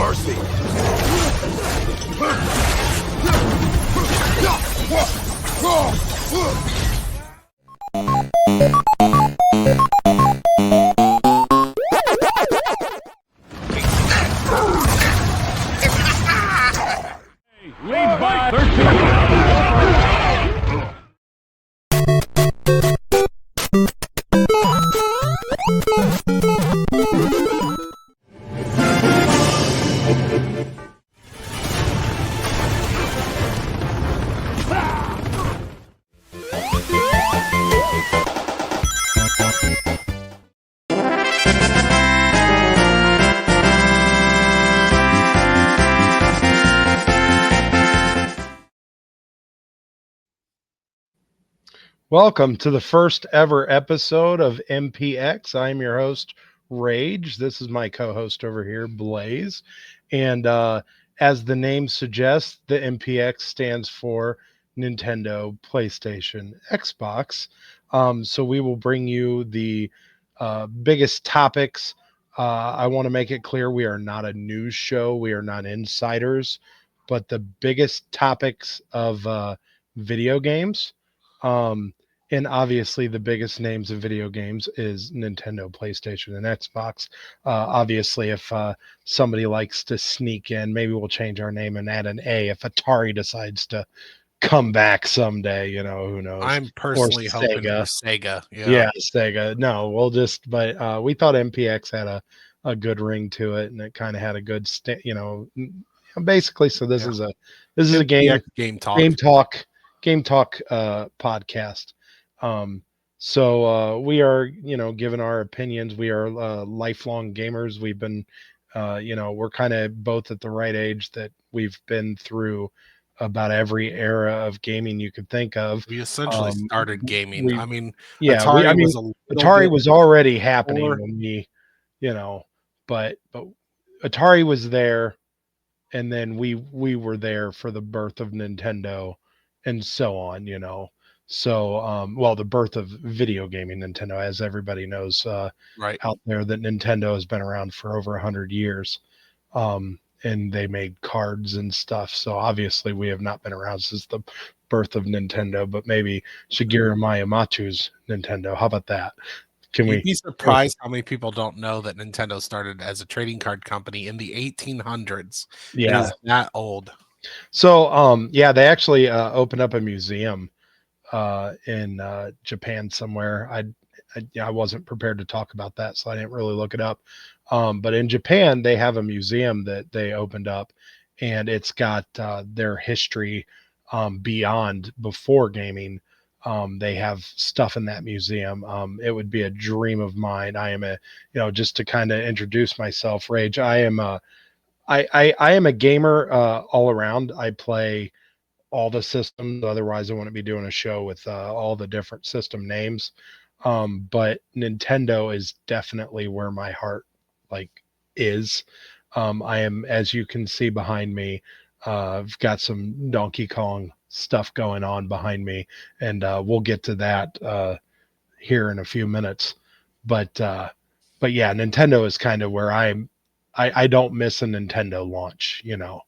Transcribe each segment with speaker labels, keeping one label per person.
Speaker 1: mercy.
Speaker 2: Lead by 13.
Speaker 3: Welcome to the first ever episode of MPX. I'm your host, Rage. This is my co-host over here, Blaze. And as the name suggests, the MPX stands for Nintendo, PlayStation, Xbox. So we will bring you the biggest topics. I want to make it clear we are not a news show. We are not insiders, but the biggest topics of video games. And obviously the biggest names of video games is Nintendo, PlayStation, and Xbox. Obviously, if somebody likes to sneak in, maybe we'll change our name and add an A if Atari decides to come back someday, who knows?
Speaker 4: I'm personally hoping for Sega.
Speaker 3: Yeah, Sega. No, but we thought MPX had a good ring to it, and it kind of had a good, basically. So this is a game talk podcast. So we are, given our opinions. We are lifelong gamers. We've been, we're kind of both at the right age that we've been through about every era of gaming you could think of.
Speaker 4: We essentially started gaming.
Speaker 3: Atari was already happening when we, but Atari was there, and then we were there for the birth of Nintendo, and so on, So, the birth of video gaming, Nintendo, as everybody knows,
Speaker 4: right
Speaker 3: out there, that Nintendo has been around for over 100 years, and they made cards and stuff. So obviously we have not been around since the birth of Nintendo, but maybe Shigeru Miyamoto's Nintendo. How about that?
Speaker 4: You'd be surprised how many people don't know that Nintendo started as a trading card company in the 1800s.
Speaker 3: Yeah.
Speaker 4: It is that old.
Speaker 3: So, they actually opened up a museum in Japan somewhere. I wasn't prepared to talk about that, so I didn't really look it up. But in Japan, they have a museum that they opened up, and it's got their history before gaming. They have stuff in that museum. It would be a dream of mine. I am just to kind of introduce myself, Rage. I am a gamer all around. I play all the systems. Otherwise, I wouldn't be doing a show with all the different system names. But Nintendo is definitely where my heart is. I am, as you can see behind me, I've got some Donkey Kong stuff going on behind me, and we'll get to that here in a few minutes. But yeah, Nintendo is kind of where I don't miss a Nintendo launch,
Speaker 4: Yeah.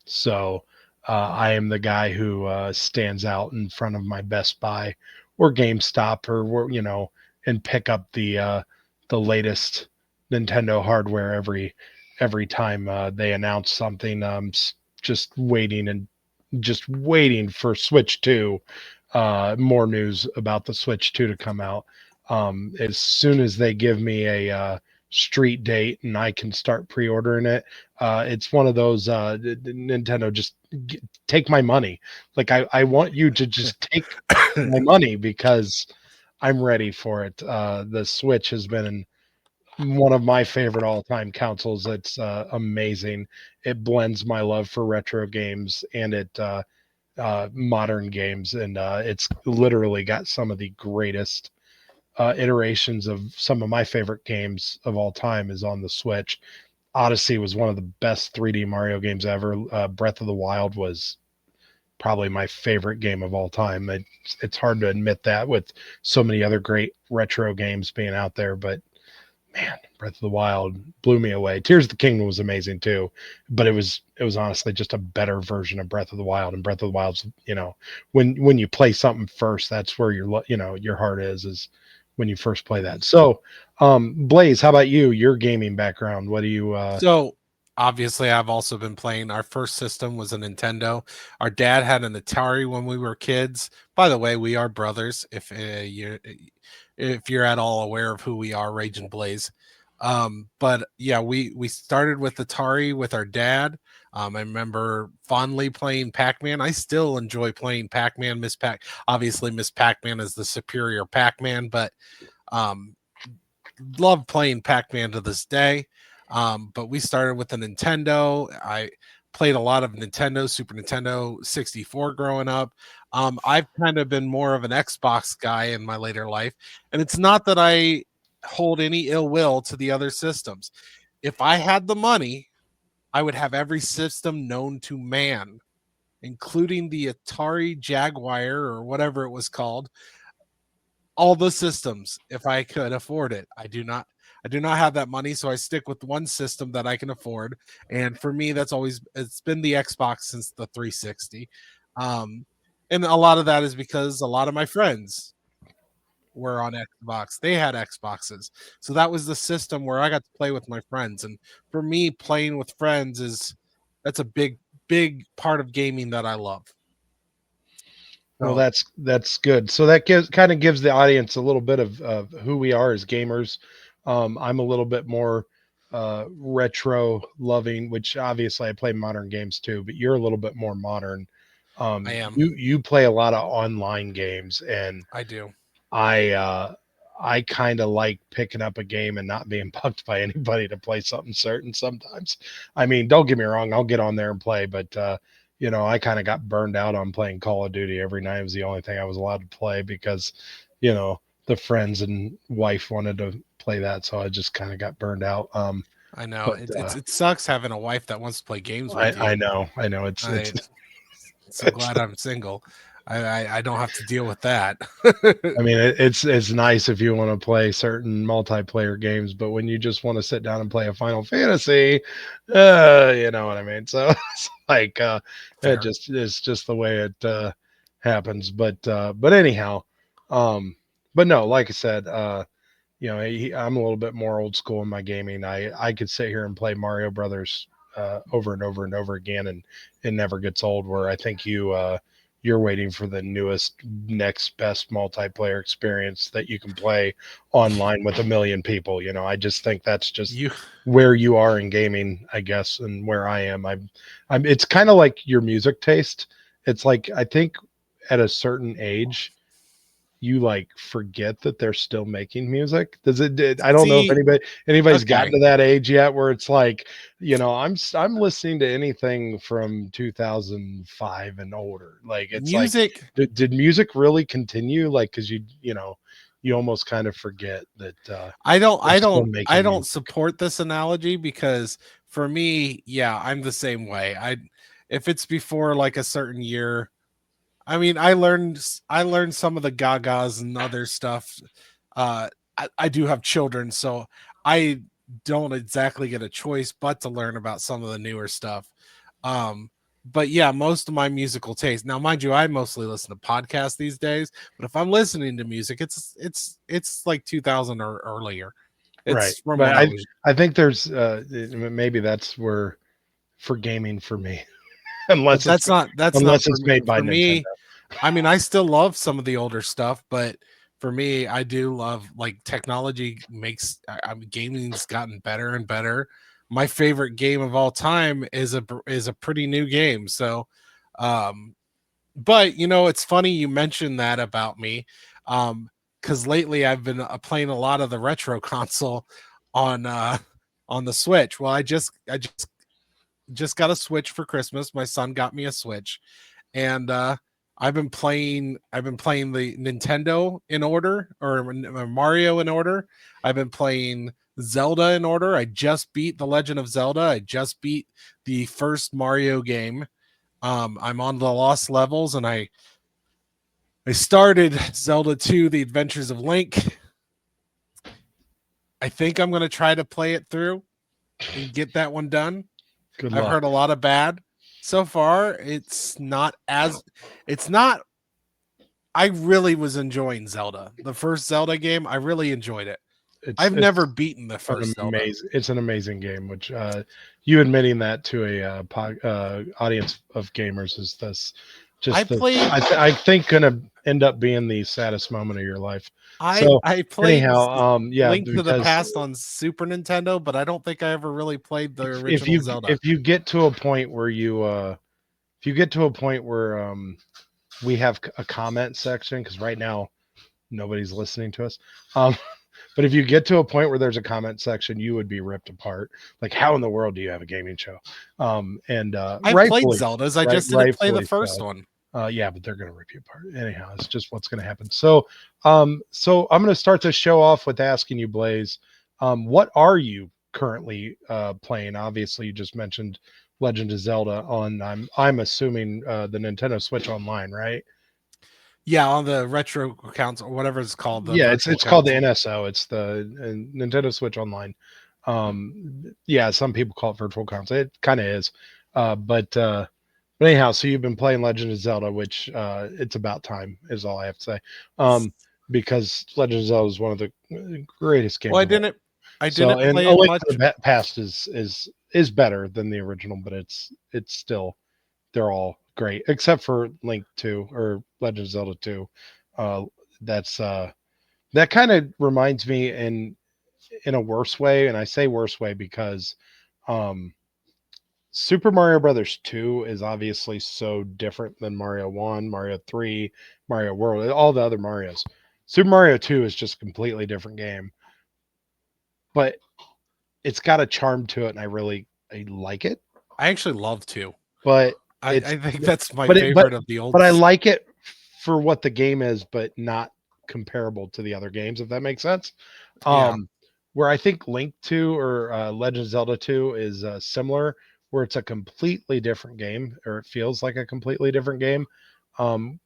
Speaker 3: So I am the guy who stands out in front of my Best Buy or GameStop and pick up the latest Nintendo hardware every time they announce something. Just waiting for Switch 2, more news about the Switch 2 to come out. As soon as they give me a street date and I can start pre-ordering it, it's one of those Nintendo, just take my money. I want you to just take my money, because I'm ready for it. The Switch has been one of my favorite all-time consoles. It's amazing. It blends my love for retro games and modern games, and it's literally got some of the greatest iterations of some of my favorite games of all time is on the Switch. Odyssey was one of the best 3D Mario games ever. Breath of the Wild was probably my favorite game of all time. It's hard to admit that with so many other great retro games being out there, but man, Breath of the Wild blew me away. Tears of the Kingdom was amazing too, but it was honestly just a better version of Breath of the Wild. And Breath of the Wild's, when you play something first, that's where your heart is when you first play that. So, Blaze, how about you? Your gaming background? What do you?
Speaker 4: So obviously, I've also been playing. Our first system was a Nintendo. Our dad had an Atari when we were kids. By the way, we are brothers. If you're at all aware of who we are, Rage and Blaze. But yeah, we started with Atari with our dad. I remember fondly playing Pac-Man. I still enjoy playing Pac-Man. Obviously, Miss Pac-Man is the superior Pac-Man, but um, love playing Pac-Man to this day. But we started with a Nintendo. I played a lot of Nintendo, Super Nintendo 64 growing up. I've kind of been more of an Xbox guy in my later life. And it's not that I hold any ill will to the other systems. If I had the money, I would have every system known to man, including the Atari Jaguar or whatever it was called, all the systems if I could afford it. I do not have that money, so I stick with one system that I can afford. And for me, it's been the Xbox since the 360. Um, and a lot of that is because a lot of my friends were on Xbox. They had Xboxes. So that was the system where I got to play with my friends. And for me, playing with friends that's a big part of gaming that I love.
Speaker 3: Well,
Speaker 4: So
Speaker 3: that's good. So that gives the audience a little bit of who we are as gamers. I'm a little bit more retro loving, which obviously I play modern games too, but you're a little bit more modern.
Speaker 4: I am.
Speaker 3: You play a lot of online games, and
Speaker 4: I do.
Speaker 3: I I kind of like picking up a game and not being bugged by anybody to play something certain sometimes. I mean, don't get me wrong, I'll get on there and play, but I kind of got burned out on playing Call of Duty every night. It was the only thing I was allowed to play because, the friends and wife wanted to play that, so I just kind of got burned out.
Speaker 4: I know
Speaker 3: But
Speaker 4: it sucks having a wife that wants to play games with
Speaker 3: I
Speaker 4: you.
Speaker 3: know it's
Speaker 4: I so glad I'm single. I don't have to deal with that.
Speaker 3: I mean, it's nice if you want to play certain multiplayer games, but when you just want to sit down and play a Final Fantasy, you know what I mean. So it's like
Speaker 4: Fair.
Speaker 3: it's just the way it happens. But anyhow, but no, like I said, I'm a little bit more old school in my gaming. I could sit here and play Mario Brothers over and over and over again, and it never gets old. Where I think you're waiting for the newest, next best multiplayer experience that you can play online with a million people. I just think that's just
Speaker 4: You
Speaker 3: where you are in gaming, I guess, and where I am. I'm. It's kind of like your music taste. It's like I think at a certain age you like forget that they're still making music. I don't know if
Speaker 4: see,
Speaker 3: anybody's gotten
Speaker 4: okay.
Speaker 3: to that age yet where it's like, I'm listening to anything from 2005 and older. Like it's like,
Speaker 4: Music,
Speaker 3: did music really continue? Like, cause you almost kind of forget that
Speaker 4: I don't
Speaker 3: they're
Speaker 4: I
Speaker 3: still
Speaker 4: don't I
Speaker 3: making
Speaker 4: don't
Speaker 3: music.
Speaker 4: support this analogy because for me, yeah, I'm the same way. If it's before like a certain year, I mean, I learned some of the gagas and other stuff. I do have children, so I don't exactly get a choice but to learn about some of the newer stuff. Um, but yeah, most of my musical taste. Now, mind you, I mostly listen to podcasts these days, but if I'm listening to music, it's like 2000 or earlier.
Speaker 3: Right.
Speaker 4: It's from
Speaker 3: But
Speaker 4: when I was.
Speaker 3: I think there's maybe that's where for gaming for me, unless
Speaker 4: But
Speaker 3: it's
Speaker 4: that's not
Speaker 3: unless
Speaker 4: for
Speaker 3: it's
Speaker 4: me.
Speaker 3: made by
Speaker 4: For
Speaker 3: Nintendo.
Speaker 4: me, I mean, I still love some of the older stuff, but for me, I do love like technology makes gaming's gotten better and better. My favorite game of all time is a pretty new game. So, um, but it's funny you mentioned that about me, because lately I've been playing a lot of the retro console on on the Switch. Well, I just got a Switch for Christmas. My son got me a Switch, and I've been playing the Nintendo in order, or Mario in order. I've been playing Zelda in order. I just beat The Legend of Zelda. I just beat the first Mario game. I'm on the lost levels, and I started Zelda 2: The Adventures of Link. I think I'm going to try to play it through and get that one done.
Speaker 3: Good
Speaker 4: I've
Speaker 3: luck.
Speaker 4: heard a lot of bad. So far, it's not. I really was enjoying Zelda. The first Zelda game, I really enjoyed it. I've never beaten the first Zelda.
Speaker 3: It's an amazing game. Which you admitting that to a audience of gamers is I think gonna end up being the saddest moment of your life.
Speaker 4: I played
Speaker 3: yeah,
Speaker 4: Link to the
Speaker 3: because
Speaker 4: Past on Super Nintendo, but I don't think I ever really played the original Zelda.
Speaker 3: if you get to a point where we have a comment section, because right now nobody's listening to us. But if you get to a point where there's a comment section, you would be ripped apart. Like, how in the world do you have a gaming show? And
Speaker 4: I played Zeldas. I just didn't play the first one.
Speaker 3: Yeah, but they're going to rip you apart. Anyhow, it's just what's going to happen. So I'm going to start the show off with asking you, Blaze, what are you currently playing? Obviously, you just mentioned Legend of Zelda on, I'm assuming the Nintendo Switch Online, right?
Speaker 4: Yeah, on the retro accounts or whatever it's called.
Speaker 3: Yeah, it's called the NSO. It's the Nintendo Switch Online. Yeah, some people call it Virtual Console. It kind of is. But anyhow, so you've been playing Legend of Zelda, which it's about time, is all I have to say. Because Legend of Zelda is one of the greatest games.
Speaker 4: Well, I didn't play
Speaker 3: A
Speaker 4: it
Speaker 3: Link
Speaker 4: much.
Speaker 3: to the Past is better than the original, but it's still, they're all great except for Link 2 or Legend of Zelda 2. That's that kind of reminds me in a worse way, and I say worse way because Super Mario Brothers 2 is obviously so different than Mario 1, Mario 3, Mario World, all the other Marios. Super Mario 2 is just a completely different game, but it's got a charm to it, and I like it.
Speaker 4: I actually love 2.
Speaker 3: But
Speaker 4: I think that's my favorite of the old.
Speaker 3: But I like it for what the game is, but not comparable to the other games, if that makes sense.
Speaker 4: Yeah.
Speaker 3: Where I think Link 2 or Legend of Zelda 2 is similar, where it's a completely different game, or it feels like a completely different game,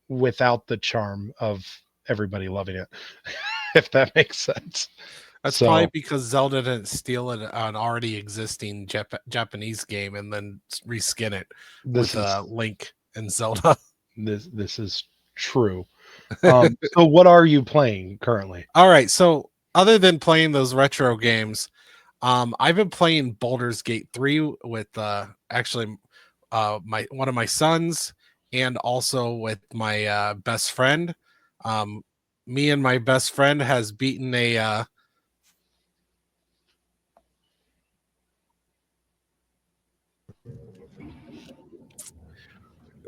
Speaker 3: without the charm of everybody loving it, if that makes sense.
Speaker 4: That's probably because Zelda didn't steal an already existing Japanese game and then reskin it with Link and Zelda.
Speaker 3: This is true. So what are you playing currently?
Speaker 4: All right. So other than playing those retro games, I've been playing Baldur's Gate 3 with actually one of my sons, and also with my best friend. Me and my best friend has beaten a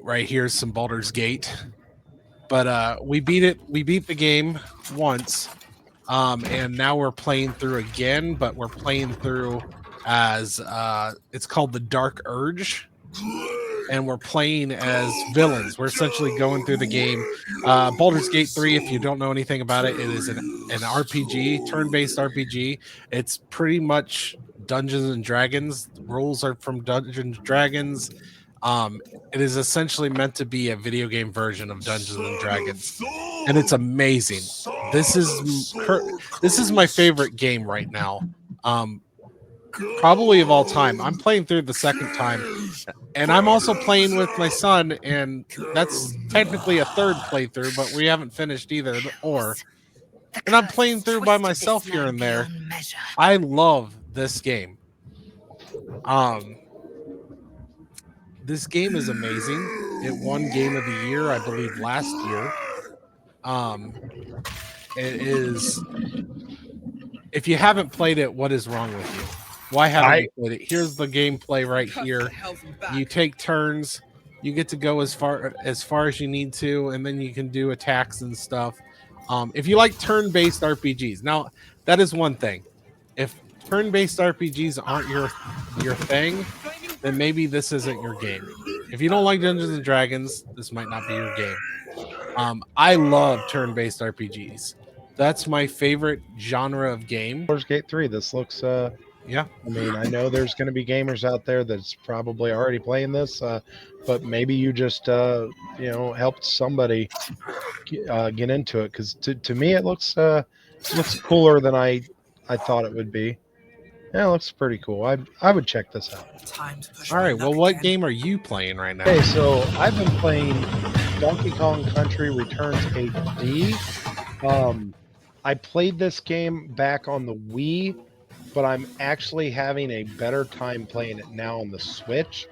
Speaker 4: right here's some Baldur's Gate, but we beat the game once, and now we're playing through again, but we're playing through as it's called the Dark Urge, and we're playing as villains. We're essentially going through the game. Baldur's Gate 3, if you don't know anything about it, it is an RPG, turn-based RPG. It's pretty much Dungeons and Dragons. The rules are from Dungeons and Dragons. It is essentially meant to be a video game version of Dungeons and Dragons, and it's amazing. This is my favorite game right now, probably of all time. I'm playing through the second time, and I'm also playing with my son, and that's technically a third playthrough, but we haven't finished either. And I'm playing through by myself here and there. I love this game. This game is amazing. It won Game of the Year, I believe, last year. It is. If you haven't played it, what is wrong with you? Why haven't you played it? Here's the gameplay right here. You take turns. You get to go as far as you need to, and then you can do attacks and stuff. If you like turn-based RPGs, now that is one thing. If turn-based RPGs aren't your thing, then maybe this isn't your game. If you don't like Dungeons and Dragons, this might not be your game. I love turn-based RPGs. That's my favorite genre of game.
Speaker 3: Baldur's Gate 3. This looks
Speaker 4: yeah.
Speaker 3: I mean, I know there's going to be gamers out there that's probably already playing this, but maybe you just helped somebody get into it, because to me it looks cooler than I I thought it would be. Yeah, it looks pretty cool. I would check this out.
Speaker 1: Time's pushing
Speaker 4: All
Speaker 1: my
Speaker 4: right.
Speaker 1: luck
Speaker 4: Well, what
Speaker 1: again.
Speaker 4: game are you playing right now?
Speaker 3: Okay, so I've been playing Donkey Kong Country Returns HD. I played this game back on the Wii, but I'm actually having a better time playing it now on the Switch.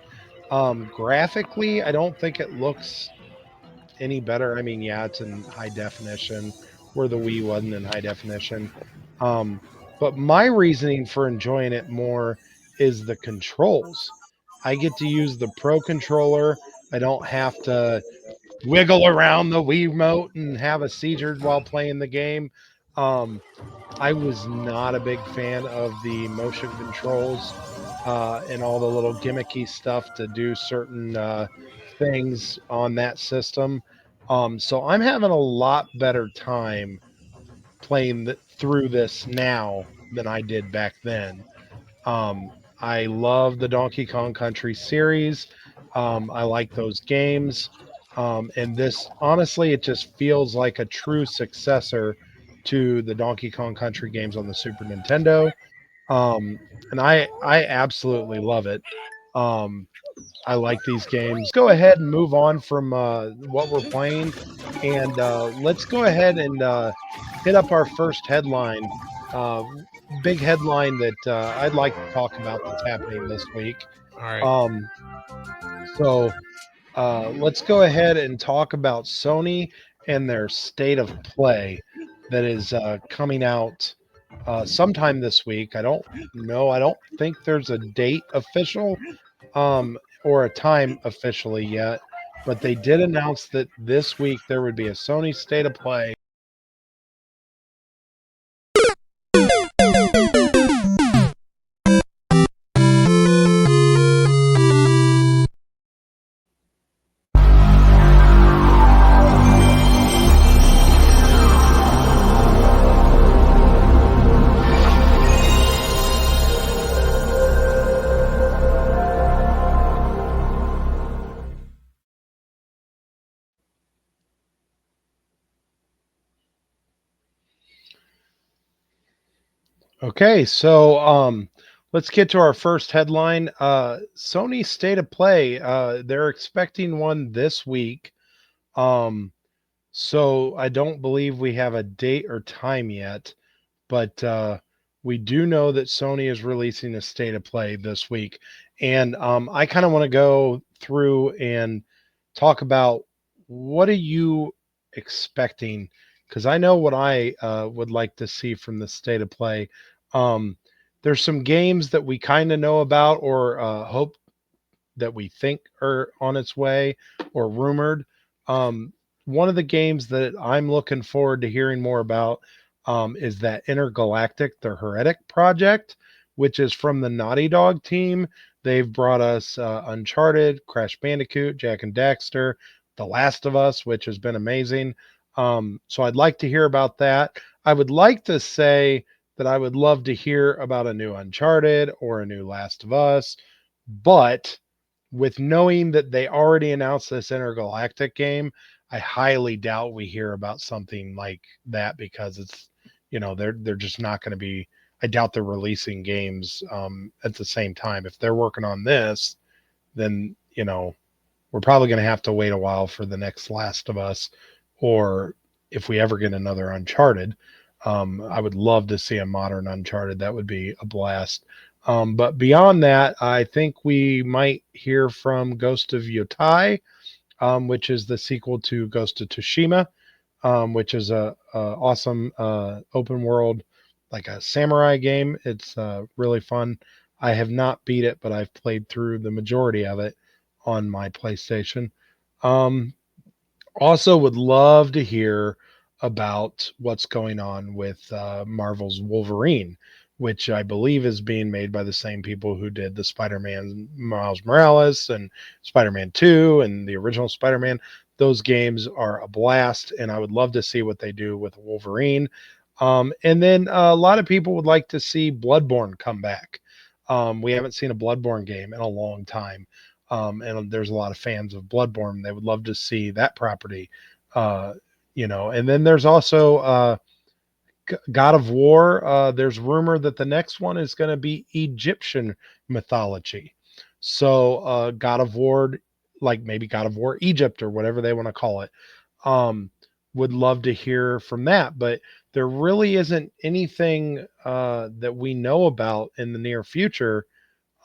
Speaker 3: Graphically, I don't think it looks any better. I mean, yeah, it's in high definition, where the Wii wasn't in high definition. Um, but my reasoning for enjoying it more is the controls. I get to use the Pro controller. I don't have to wiggle around the Wii remote and have a seizure while playing the game. Um, I was not a big fan of the motion controls and all the little gimmicky stuff to do certain things on that system. So I'm having a lot better time playing through this now than I did back then. Um, I love the Donkey Kong Country series. I like those games. And this, honestly, it just feels like a true successor to the Donkey Kong Country games on the Super Nintendo. And I absolutely love it. Um, I like these games. Go ahead and move on from what we're playing, and let's go ahead and hit up our first headline. Uh, Big headline that I'd like to talk about that's happening this week.
Speaker 4: All right.
Speaker 3: So let's go ahead and talk about Sony and their state of play that is coming out sometime this week. I don't know. I don't think there's a date official or a time officially yet, but they did announce that this week there would be a Sony state of play. Okay, so let's get to our first headline. Sony State of Play. They're expecting one this week. Um, so I don't believe we have a date or time yet, but we do know that Sony is releasing a State of Play this week, and I kind of want to go through and talk about what are you expecting, because I know what I would like to see from the State of Play. Um, there's some games that we kind of know about or hope that we think are on its way or rumored. Um, One of the games that I'm looking forward to hearing more about is that Intergalactic, the Heretic project, which is from the Naughty Dog team. They've brought us Uncharted, Crash Bandicoot, Jack and Daxter, The Last of Us, which has been amazing. So I'd like to hear about that. I would like to say that I would love to hear about a new Uncharted or a new Last of Us, but with knowing that they already announced this intergalactic game, I highly doubt we hear about something like that because it's, they're just not going to be. I doubt they're releasing games at the same time. If they're working on this, then we're probably going to have to wait a while for the next Last of Us, or if we ever get another Uncharted. I would love to see a modern Uncharted. That would be a blast. But beyond that, I think we might hear from Ghost of Yotai, which is the sequel to Ghost of Tsushima, which is a awesome open world, like a samurai game. It's really fun. I have not beat it, but I've played through the majority of it on my PlayStation. Um, Also, would love to hear about what's going on with Marvel's Wolverine, which I believe is being made by the same people who did the Spider-Man Miles Morales and Spider-Man 2 and the original Spider-Man. Those games are a blast, and I would love to see what they do with Wolverine. And then a lot of people would like to see Bloodborne come back. We haven't seen a Bloodborne game in a long time. And there's a lot of fans of Bloodborne. They would love to see that property, and then there's also God of War. There's rumor that the next one is going to be Egyptian mythology. So God of War, like maybe God of War Egypt or whatever they want to call it. Um, would love to hear from that, but there really isn't anything that we know about in the near future.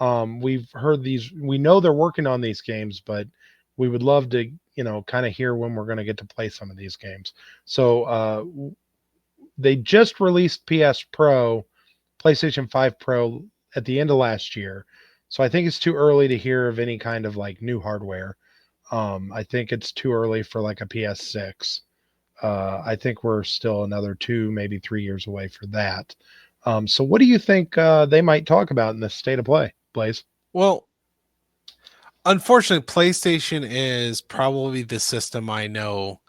Speaker 3: We've heard these, we know they're working on these games, but we would love to, kind of hear when we're going to get to play some of these games. So they just released PS Pro, PlayStation 5 Pro at the end of last year. So I think it's too early to hear of any kind of like new hardware. I think it's too early for like a PS6. I think we're still another 2, maybe 3 years away for that. So what do you think they might talk about in the state of play, Blaze?
Speaker 4: Well, unfortunately, PlayStation is probably the system I know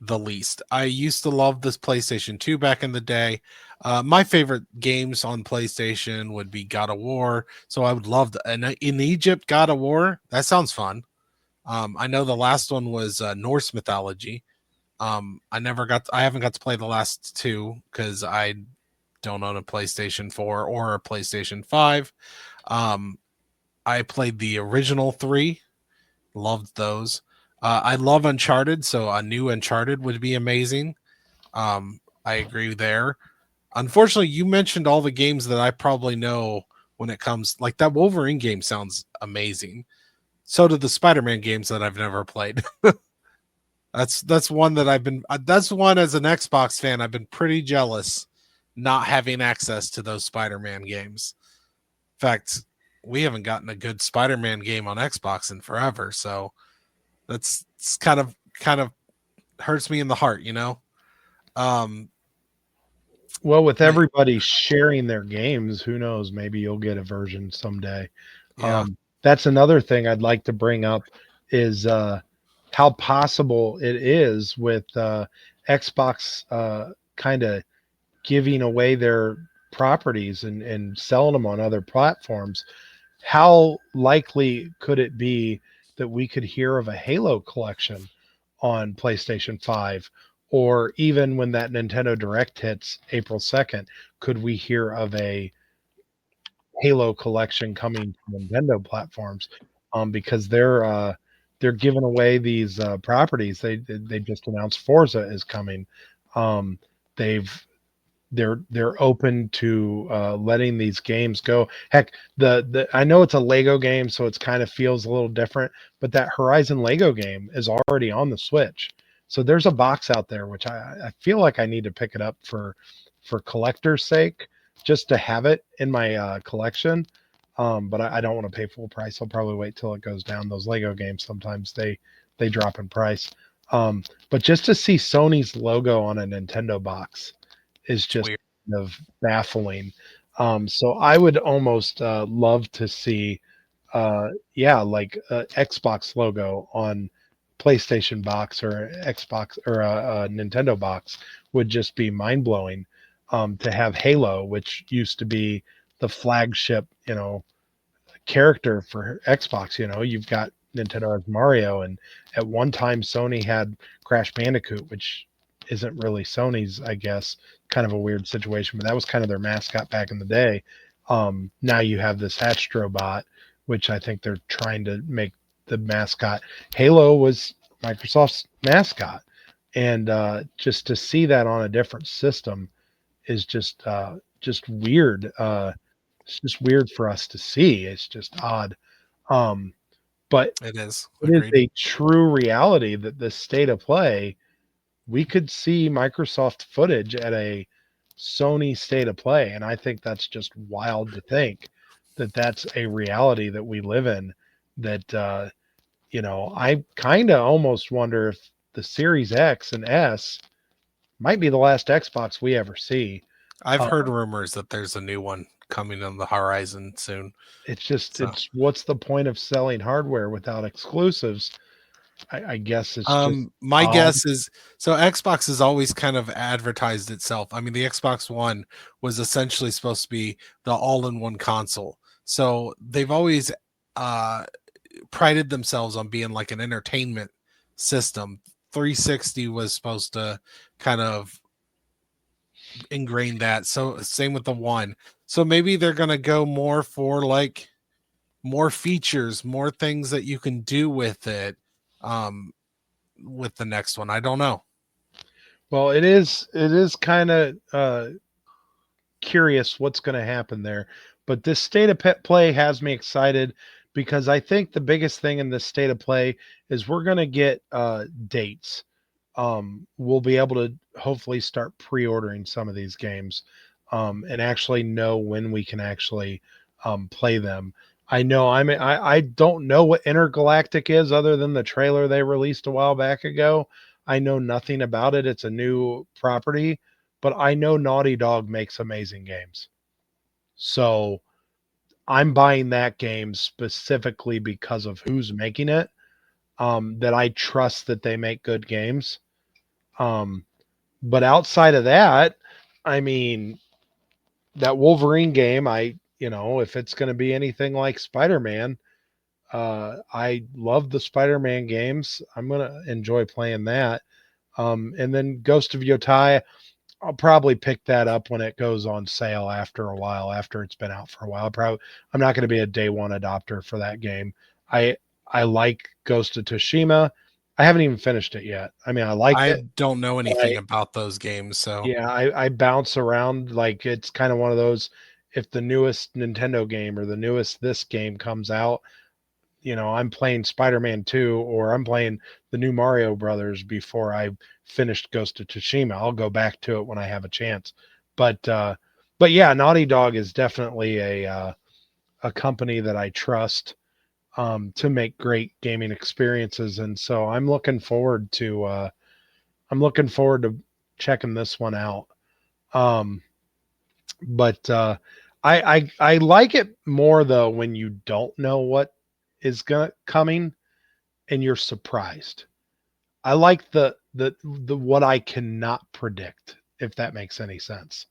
Speaker 4: the least. I used to love this PlayStation 2 back in the day. My favorite games on PlayStation would be God of War. So I would love and in Egypt, God of War. That sounds fun. I know the last one was Norse mythology. I haven't got to play the last two because I don't own a PlayStation 4 or a PlayStation 5. Um, I played the original three, loved those. I love Uncharted, so a new Uncharted would be amazing. I agree there. Unfortunately, you mentioned all the games that I probably know when it comes like that Wolverine game sounds amazing. So do the Spider-Man games that I've never played. That's one that I've been that's one as an Xbox fan I've been pretty jealous not having access to those Spider-Man games. In fact, we haven't gotten a good Spider-Man game on Xbox in forever, so that's it's kind of hurts me in the heart, you know. Um,
Speaker 3: Well, with
Speaker 4: but
Speaker 3: everybody sharing their games, who knows? Maybe you'll get a version someday.
Speaker 4: yeah,
Speaker 3: That's another thing I'd like to bring up is how possible it is with Xbox kind of giving away their properties and selling them on other platforms. How likely could it be that we could hear of a Halo collection on PlayStation 5? Or even when that Nintendo Direct hits April 2nd, could we hear of a Halo collection coming to Nintendo platforms? Because they're giving away these properties. They just announced Forza is coming. Um, they've they're open to letting these games go. Heck, the I know it's a Lego game, so it's kind of feels a little different, but that Horizon Lego game is already on the Switch. So there's a box out there which I feel like I need to pick it up for collector's sake, just to have it in my collection. But I don't want to pay full price. I'll probably wait till it goes down. Those Lego games sometimes they drop in price. But just to see Sony's logo on a Nintendo box is
Speaker 4: it's
Speaker 3: just
Speaker 4: weird.
Speaker 3: kind of baffling. So I would almost love to see, yeah, like a Xbox logo on PlayStation box or Xbox or a Nintendo box would just be mind blowing. To have Halo, which used to be the flagship, character for Xbox. You've got Nintendo has Mario, and at one time Sony had Crash Bandicoot, which isn't really Sony's, I guess. Kind of a weird situation, but that was kind of their mascot back in the day. Now you have this Astrobot, which I think they're trying to make the mascot. Halo was Microsoft's mascot, and just to see that on a different system is just weird. It's just weird for us to see. It's just odd. Um, but
Speaker 4: It is
Speaker 3: it is
Speaker 4: agreed.
Speaker 3: a true reality that this state of play, we could see Microsoft footage at a Sony state of play. And I think that's just wild to think that that's a reality that we live in. That, I kind of almost wonder if the Series X and S might be the last Xbox we ever see.
Speaker 4: I've
Speaker 3: Uh,
Speaker 4: heard rumors that there's a new one coming on the horizon soon. So,
Speaker 3: it's what's the point of selling hardware without exclusives? I guess it's just
Speaker 4: my
Speaker 3: odd.
Speaker 4: guess is so Xbox has always kind of advertised itself. I mean, the Xbox One was essentially supposed to be the all-in-one console. So they've always uh prided themselves on being like an entertainment system. 360 was supposed to kind of ingrain that. So same with the 1. So maybe they're gonna go more for like more features, more things that you can do with it. With the next one, I don't know.
Speaker 3: Well, it is kind of curious what's going to happen there. But this state of pet play has me excited because I think the biggest thing in this state of play is we're going to get dates. We'll be able to hopefully start pre-ordering some of these games and actually know when we can actually play them. I know I don't know what Intergalactic is other than the trailer they released a while back ago. I know nothing about it. It's a new property, but I know Naughty Dog makes amazing games. So I'm buying that game specifically because of who's making it. That I trust that they make good games. Um, but outside of that, I mean, that Wolverine game, if it's going to be anything like Spider-Man, I love the Spider-Man games. I'm going to enjoy playing that. And then Ghost of Yotai, I'll probably pick that up when it goes on sale after a while, after it's been out for a while. I'm not going to be a day one adopter for that game. I I like Ghost of Tsushima. I haven't even finished it yet. I mean, I liked
Speaker 4: I
Speaker 3: it.
Speaker 4: don't know
Speaker 3: But
Speaker 4: anything about those games, so
Speaker 3: yeah, I bounce around like it's kind of one of those. If the newest Nintendo game or the newest this game comes out, I'm playing Spider-Man 2 or I'm playing the new Mario Brothers before I finished Ghost of Tsushima. I'll go back to it when I have a chance. But yeah, Naughty Dog is definitely a company that I trust to make great gaming experiences, and so I'm looking forward to checking this one out. Um, but I like it more though when you don't know what is gonna coming and you're surprised. I like the what I cannot predict, if that makes any sense.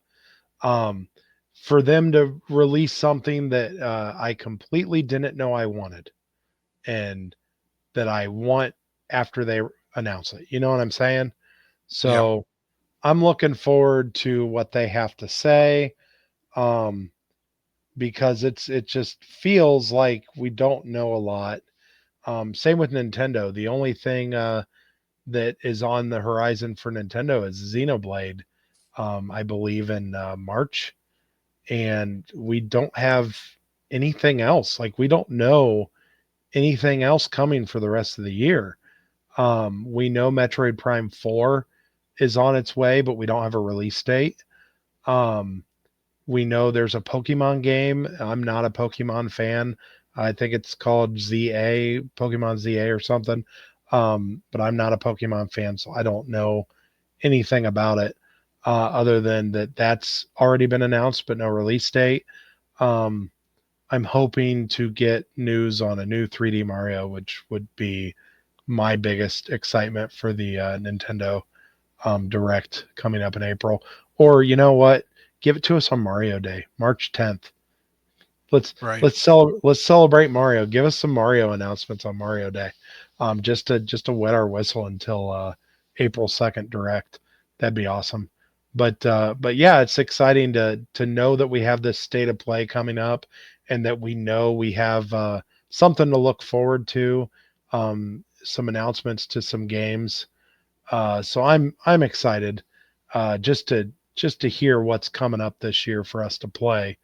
Speaker 3: Um, for them to release something that I completely didn't know I wanted and that I want after they announce it. You know what I'm saying?
Speaker 4: yeah.
Speaker 3: So I'm looking forward to what they have to say. Um, because it just feels like we don't know a lot. Same with Nintendo. The only thing that is on the horizon for Nintendo is Xenoblade, I believe in March, and we don't have anything else. Like we don't know anything else coming for the rest of the year. We know Metroid Prime 4 is on its way, but we don't have a release date. Um, we know there's a Pokemon game. I'm not a Pokemon fan. I think it's called ZA, Pokemon ZA or something. But I'm not a Pokemon fan, so I don't know anything about it other than that's already been announced, but no release date. Um, I'm hoping to get news on a new 3D Mario, which would be my biggest excitement for the Nintendo Direct coming up in April. Or you know what? Give it to us on Mario Day, March 10th. Let's
Speaker 4: Right.
Speaker 3: let's celebrate Mario. Give us some Mario announcements on Mario Day, just to wet our whistle until April 2nd Direct. That'd be awesome. But yeah, it's exciting to know that we have this state of play coming up, and that we know we have something to look forward to. Some announcements to some games. So I'm excited just to hear what's coming up this year for us to play.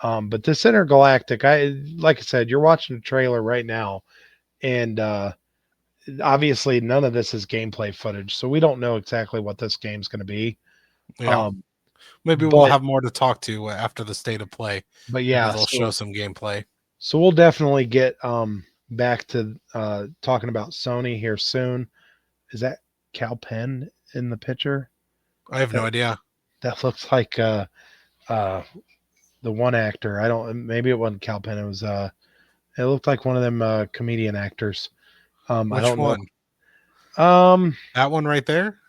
Speaker 3: But this Intergalactic, like I said, you're watching the trailer right now, and obviously none of this is gameplay footage, so we don't know exactly what this game's going to be.
Speaker 4: Yeah.
Speaker 3: Um,
Speaker 4: Maybe we'll
Speaker 3: but
Speaker 4: have more to talk to after the state of play.
Speaker 3: but
Speaker 4: Maybe
Speaker 3: yeah,
Speaker 4: they'll show
Speaker 3: so
Speaker 4: some gameplay.
Speaker 3: so we'll definitely get back to talking about Sony here soon. Is that Cal Penn in the picture?
Speaker 4: I have no
Speaker 3: That
Speaker 4: idea.
Speaker 3: that looks like uh the one actor. I don't. Maybe it wasn't Cal Penn. It was. It looked like one of them comedian actors. I
Speaker 4: Which
Speaker 3: don't know.
Speaker 4: one?
Speaker 3: Um.
Speaker 4: That one right there?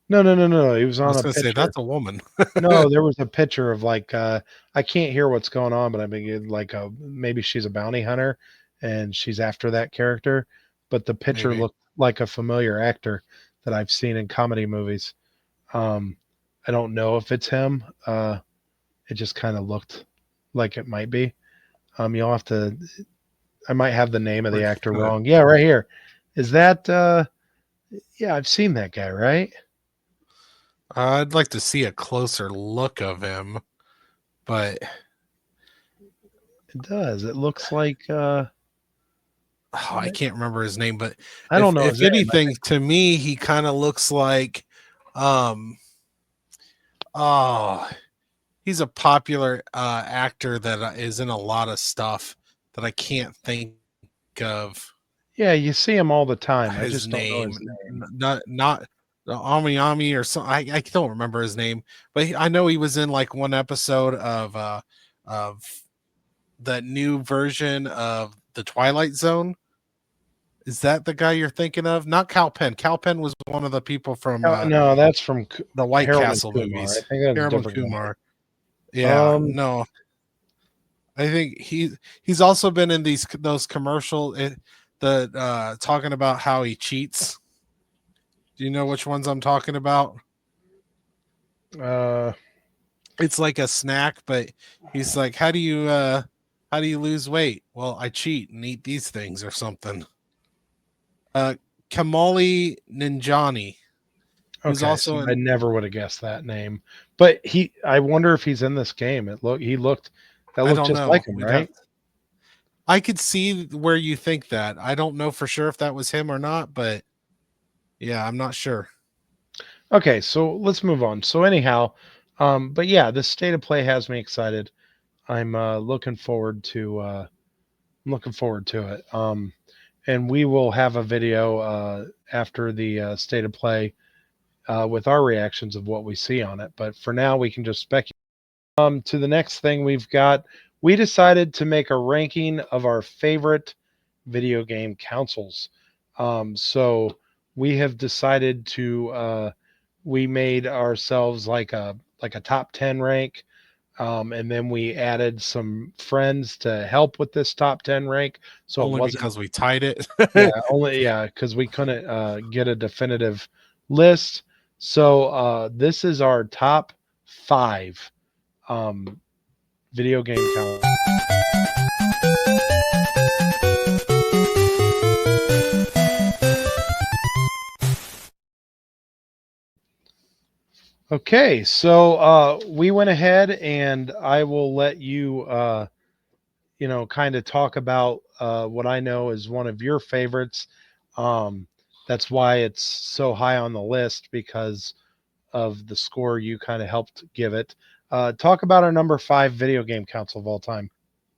Speaker 3: No. No. No. No. He was
Speaker 4: I
Speaker 3: on
Speaker 4: was
Speaker 3: a
Speaker 4: gonna say
Speaker 3: picture.
Speaker 4: that's a woman.
Speaker 3: No, there was a picture of like. I can't hear what's going on, but I mean, like maybe she's a bounty hunter, and she's after that character. But the picture
Speaker 4: Maybe.
Speaker 3: looked like a familiar actor that I've seen in comedy movies. Um. I don't know if it's him. It just kind of looked like it might be. You'll have to. I might have the name of the actor wrong. Yeah, right here. Is that? Yeah, I've seen that guy, right?
Speaker 4: I'd like to see a closer look of him, but
Speaker 3: It does. It looks like.
Speaker 4: I can't remember his name. But
Speaker 3: I don't know his
Speaker 4: if
Speaker 3: name.
Speaker 4: anything, to me, he kind of looks like, oh, he's a popular actor that is in a lot of stuff that I can't think of
Speaker 3: Yeah, you see him all the time. I
Speaker 4: his
Speaker 3: just don't know
Speaker 4: name.
Speaker 3: his name.
Speaker 4: Not Ami Ami or something. I don't remember his name, but I know he was in like one episode of that new version of the Twilight Zone. Is that the guy you're thinking of? Not Cal Penn. Cal Penn was one of the people from
Speaker 3: No, that's from
Speaker 4: the White
Speaker 3: Harold and
Speaker 4: Castle
Speaker 3: Kumar.
Speaker 4: movies.
Speaker 3: I think that's a
Speaker 4: Harold and
Speaker 3: different guy.
Speaker 4: Kumar. Yeah,
Speaker 3: Um,
Speaker 4: no. I think he's also been in those commercial talking about how he cheats. Do you know which ones I'm talking about? It's like a snack, but he's like, how do you lose weight? Well, I cheat and eat these things or something. Kamali Ninjani. Who's
Speaker 3: okay,
Speaker 4: also
Speaker 3: so I never would have guessed that name. But I wonder if he's in this game. That looked
Speaker 4: I don't
Speaker 3: just
Speaker 4: know.
Speaker 3: like him, right?
Speaker 4: I could see where you think that. I don't know for sure if that was him or not, but yeah, I'm not sure.
Speaker 3: Okay, so let's move on. So anyhow, but yeah, this state of play has me excited. I'm looking forward to it. And we will have a video after the state of play with our reactions of what we see on it. But for now, we can just speculate. To the next thing we've got, we decided to make a ranking of our favorite video game consoles. So we have decided to we made ourselves like a top 10 rank. And then we added some friends to help with this top 10 rank. So
Speaker 4: only
Speaker 3: it wasn't
Speaker 4: because we tied it.
Speaker 3: because we couldn't get a definitive list. So this is our top 5 video game calendar. Okay, so we went ahead and I will let you, kind of talk about what I know is one of your favorites. That's why it's so high on the list because of the score you kind of helped give it. Talk about our number 5 video game console of all time.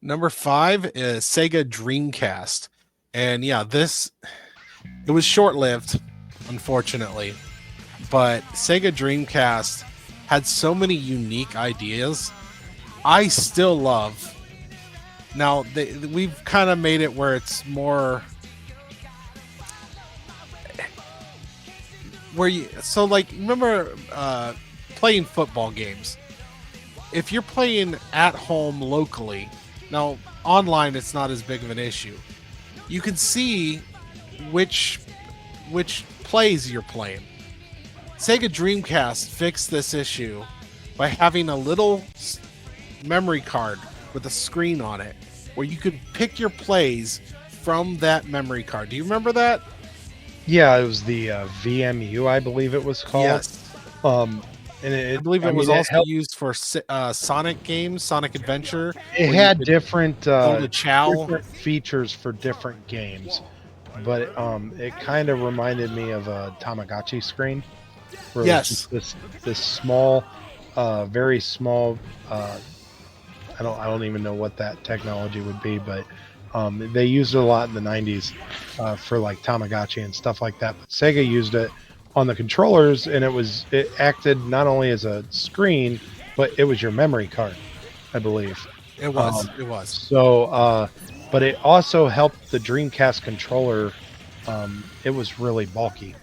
Speaker 4: Number 5 is Sega Dreamcast. And yeah, it was short-lived, unfortunately. But Sega Dreamcast had so many unique ideas. I still love. Now, we've kind of made it where it's more remember playing football games. If you're playing at home locally, now online it's not as big of an issue. You can see which plays you're playing. Sega Dreamcast fixed this issue by having a little memory card with a screen on it where you could pick your plays from that memory card. Do you remember that?
Speaker 3: Yeah, it was the VMU, I believe it was called.
Speaker 4: Yes.
Speaker 3: And
Speaker 4: I believe it was also used for Sonic games, Sonic Adventure.
Speaker 3: It had different
Speaker 4: different
Speaker 3: features for different games, but it kind of reminded me of a Tamagotchi screen. Where
Speaker 4: yes,
Speaker 3: it was just this small, very small. I don't even know what that technology would be, but they used it a lot in the '90s for like Tamagotchi and stuff like that. But Sega used it on the controllers, and it acted not only as a screen, but it was your memory card, I believe.
Speaker 4: It was. It was.
Speaker 3: So, but it also helped the Dreamcast controller. It was really bulky.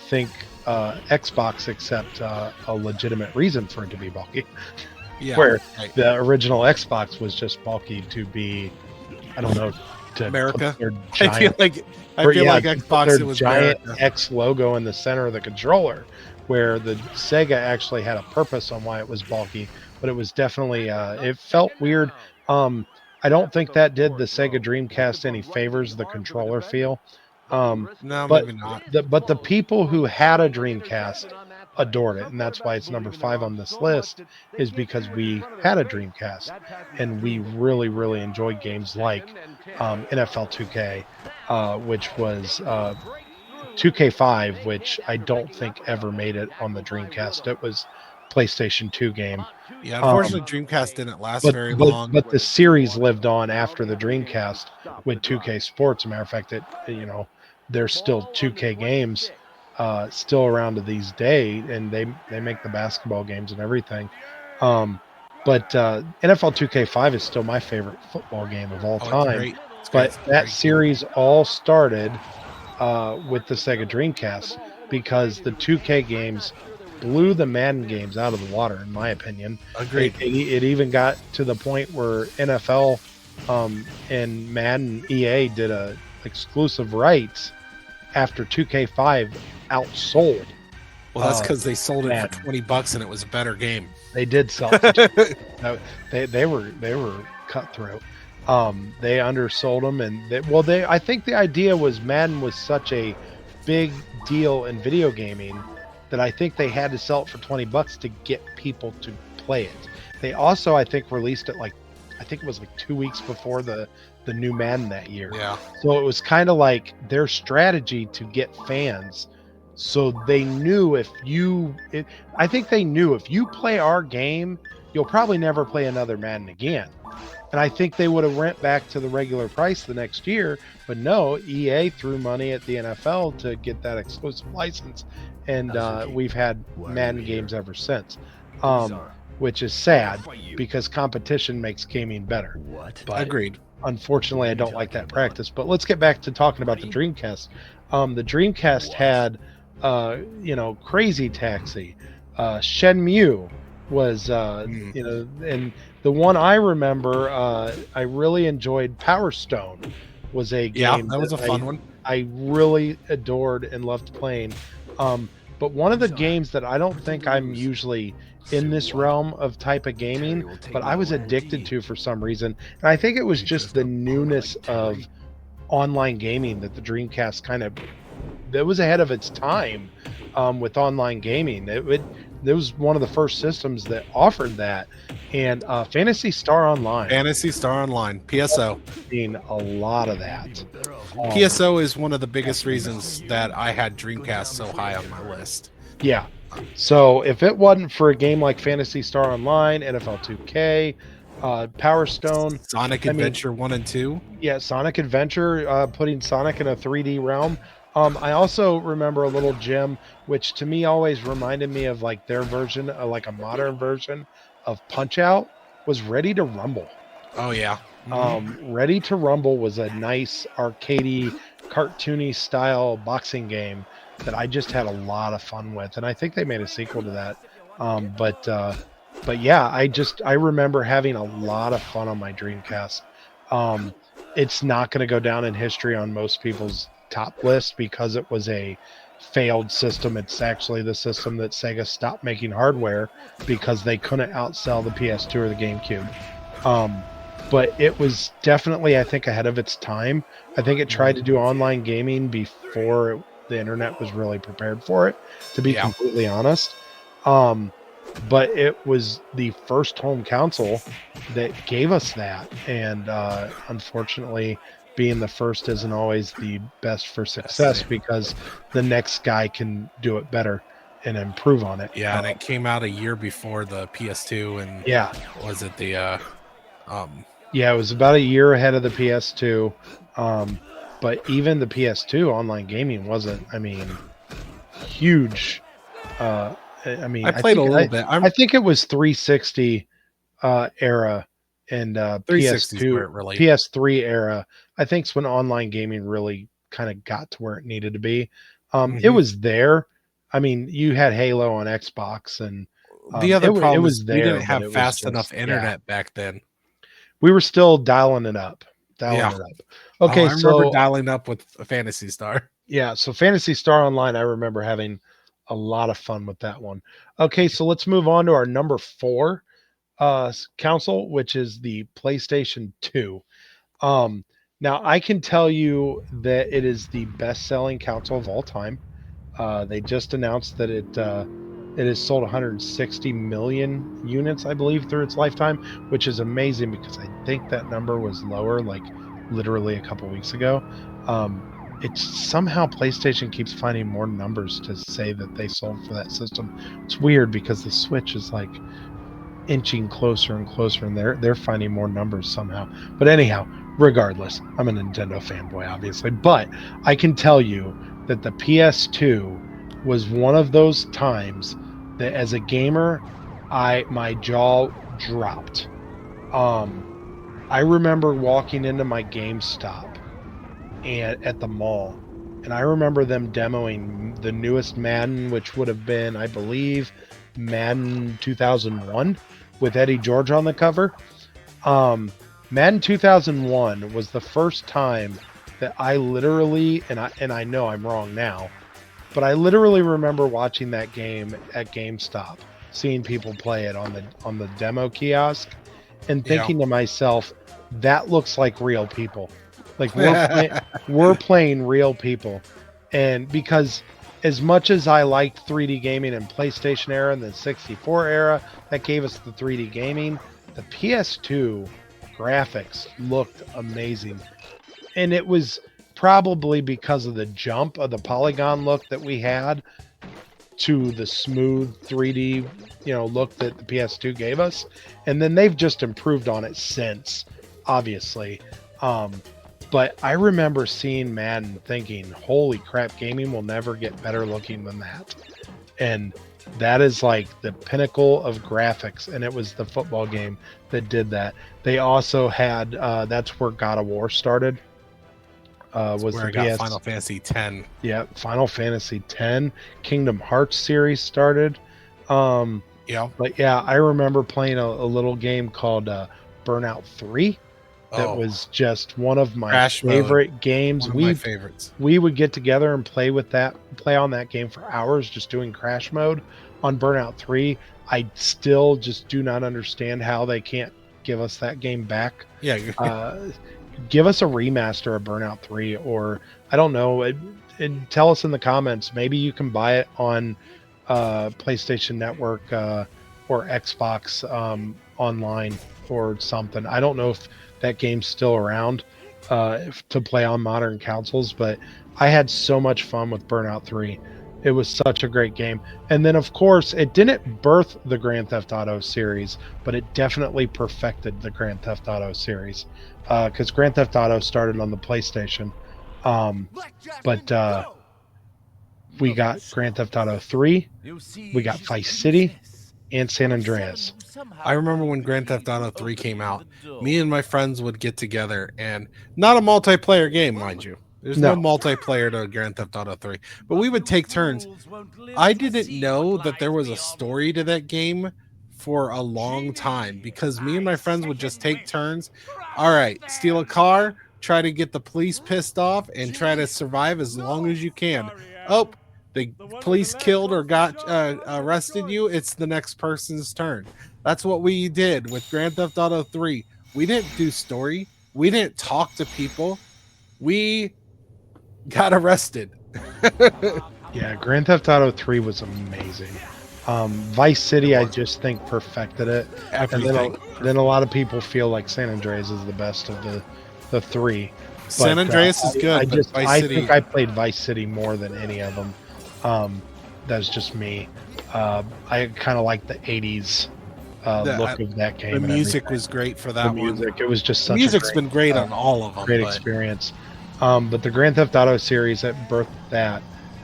Speaker 3: Think Xbox, except a legitimate reason for it to be bulky.
Speaker 4: Yeah,
Speaker 3: where the original Xbox was just bulky to be, I don't know, to
Speaker 4: America.
Speaker 3: I
Speaker 4: feel like Xbox.
Speaker 3: their
Speaker 4: It was
Speaker 3: giant
Speaker 4: America.
Speaker 3: X logo in the center of the controller where the Sega actually had a purpose on why it was bulky, but it was definitely it felt weird. I don't think that did the Sega Dreamcast any favors, the controller feel.
Speaker 4: No,
Speaker 3: But
Speaker 4: maybe not.
Speaker 3: the people who had a Dreamcast adored it, and that's why it's number 5 on this list, is because we had a Dreamcast and we really enjoyed games like NFL 2K, which was 2K5, which I don't think ever made it on the Dreamcast. It was PlayStation 2 game.
Speaker 4: Yeah,
Speaker 3: Um,
Speaker 4: unfortunately, Dreamcast didn't last
Speaker 3: but
Speaker 4: very
Speaker 3: but
Speaker 4: long.
Speaker 3: but the series lived on after the Dreamcast with 2K Sports. As a matter of fact, there's still 2K games still around to these days, and they make the basketball games and everything. Um, but NFL 2K5 is still my favorite football game of all
Speaker 4: Oh, it's
Speaker 3: time.
Speaker 4: great. It's great.
Speaker 3: But
Speaker 4: It's a
Speaker 3: that
Speaker 4: great game.
Speaker 3: series all started with the Sega Dreamcast because the 2K games blew the Madden games out of the water, in my opinion.
Speaker 4: Agreed.
Speaker 3: It even got to the point where NFL and Madden EA did a exclusive rights after 2K5 outsold.
Speaker 4: Well, that's because they sold it
Speaker 3: Madden.
Speaker 4: for $20 and it was a better game.
Speaker 3: They did sell it. No, they were cutthroat. They undersold them, and I think the idea was Madden was such a big deal in video gaming that I think they had to sell it for $20 to get people to play it. They also, I think, released it I think it was 2 weeks before the new Madden that year.
Speaker 4: Yeah.
Speaker 3: So it was kind of like their strategy to get fans. So they knew I think they knew if you play our game, you'll probably never play another Madden again. And I think they would have went back to the regular price the next year, but no, EA threw money at the NFL to get that exclusive license, and we've had Madden games ever since, which is sad because competition makes gaming better. But
Speaker 4: Agreed.
Speaker 3: unfortunately, I don't like that practice. But let's get back to talking about the Dreamcast. The Dreamcast had, Crazy Taxi, Shenmue was, and the one I remember, I really enjoyed. Power Stone was a game.
Speaker 4: Yeah, that was a fun one.
Speaker 3: I really adored and loved playing. But one of the games that I don't think I'm usually in this realm of type of gaming, but I was addicted to for some reason, and I think it was just the newness of online gaming that the Dreamcast that was ahead of its time with online gaming. It was one of the first systems that offered that, and Phantasy Star Online.
Speaker 4: Phantasy Star Online, PSO.
Speaker 3: Seen a lot of that.
Speaker 4: PSO is one of the biggest reasons that I had Dreamcast so high on my list.
Speaker 3: Yeah. So if it wasn't for a game like Phantasy Star Online, NFL 2K, Power Stone,
Speaker 4: Sonic Adventure 1 and 2.
Speaker 3: Yeah, Sonic Adventure, putting Sonic in a 3D realm. I also remember a little gem, which to me always reminded me of their version, like a modern version of Punch Out, was Ready to Rumble.
Speaker 4: Oh yeah.
Speaker 3: Ready to Rumble was a nice arcadey, cartoony style boxing game that I just had a lot of fun with, and I think they made a sequel to that. But yeah, I remember having a lot of fun on my Dreamcast. It's not going to go down in history on most people's top list because it was a failed system. It's actually the system that Sega stopped making hardware because they couldn't outsell the PS2 or the GameCube. But it was definitely, I think, ahead of its time. I think it tried to do online gaming before the internet was really prepared for it, to be completely honest. But it was the first home console that gave us that. And unfortunately, being the first isn't always the best for success because the next guy can do it better and improve on it.
Speaker 4: Yeah, and it came out a year before the PS2, and was it the
Speaker 3: yeah, it was about a year ahead of the PS2. But even the PS2 online gaming wasn't, huge. I
Speaker 4: played a little bit.
Speaker 3: I think it was 360 era and PS2, PS3 era. I think it's when online gaming really kind of got to where it needed to be. It was there. You had Halo on Xbox, and
Speaker 4: the other problem
Speaker 3: was
Speaker 4: we didn't have fast enough internet back then.
Speaker 3: We were still dialing it up. Okay,
Speaker 4: I remember dialing up with Phantasy Star.
Speaker 3: Yeah, so Phantasy Star Online, I remember having a lot of fun with that one. Okay, so let's move on to our number 4 console, which is the PlayStation 2. Um, Now I can tell you that it is the best-selling console of all time. They just announced that it has sold 160 million units, I believe, through its lifetime, which is amazing because I think that number was lower, like literally a couple weeks ago. Um, it's somehow PlayStation keeps finding more numbers to say that they sold for that system. It's weird because the Switch is like inching closer and closer, and they're finding more numbers somehow. But anyhow, regardless, I'm a Nintendo fanboy, obviously, but I can tell you that the PS2 was one of those times that, as a gamer, my jaw dropped. Um, I remember walking into my GameStop and at the mall, and I remember them demoing the newest Madden, which would have been, I believe, Madden 2001 with Eddie George on the cover. Um, Madden 2001 was the first time that I literally, and I know I'm wrong now, but I literally remember watching that game at GameStop, seeing people play it on the demo kiosk, and
Speaker 4: Yeah.
Speaker 3: thinking to myself, that looks like real people. Like we're playing real people. And because as much as I liked 3D gaming in PlayStation era and the 64 era, that gave us the 3D gaming, the PS2 graphics looked amazing. And it was probably because of the jump of the polygon look that we had to the smooth 3D, look that the PS2 gave us. And then they've just improved on it since, obviously. But I remember seeing Madden thinking, holy crap, gaming will never get better looking than that. And that is like the pinnacle of graphics. And it was the football game that did that. They also had, that's where God of War started. Was
Speaker 4: where
Speaker 3: the
Speaker 4: I got
Speaker 3: PS.
Speaker 4: Final Fantasy 10.
Speaker 3: Yeah, Final Fantasy 10. Kingdom Hearts series started.
Speaker 4: Yeah.
Speaker 3: But yeah, I remember playing a little game called Burnout 3. That was just one of my
Speaker 4: Crash
Speaker 3: favorite
Speaker 4: Mode.
Speaker 3: games.
Speaker 4: One of my favorites.
Speaker 3: We would get together and play on that game for hours, just doing Crash Mode on Burnout 3. I still just do not understand how they can't give us that game back.
Speaker 4: Yeah.
Speaker 3: Give us a remaster of Burnout 3, or I don't know. Tell us in the comments. Maybe you can buy it on PlayStation Network or Xbox online or something. I don't know if that game's still around to play on modern consoles, but I had so much fun with Burnout 3. It was such a great game. And then, of course, it didn't birth the Grand Theft Auto series, but it definitely perfected the Grand Theft Auto series because Grand Theft Auto started on the PlayStation. But we got Grand Theft Auto 3, we got Vice City, and San Andreas.
Speaker 4: I remember when Grand Theft Auto 3 came out, me and my friends would get together, and not a multiplayer game, mind you. There's no multiplayer to Grand Theft Auto 3, but we would take turns. I didn't know that there was a story to that game for a long time because me and my friends would just take turns. All right, steal a car, try to get the police pissed off, and try to survive as long as you can. Oh, the police killed or got arrested you, it's the next person's turn. That's what we did with Grand Theft Auto 3. We didn't do story. We didn't talk to people. We got arrested.
Speaker 3: Yeah, Grand Theft Auto 3 was amazing. Vice City, I just think perfected it.
Speaker 4: Everything.
Speaker 3: And then a lot of people feel like San Andreas is the best of the three.
Speaker 4: San Andreas is good.
Speaker 3: I think I played Vice City more than any of them. That's just me. I kind of like the 80s look of that game.
Speaker 4: The music was great for that one.
Speaker 3: It was just such
Speaker 4: music's been great on all of them.
Speaker 3: Great experience. But the Grand Theft Auto series that birthed that.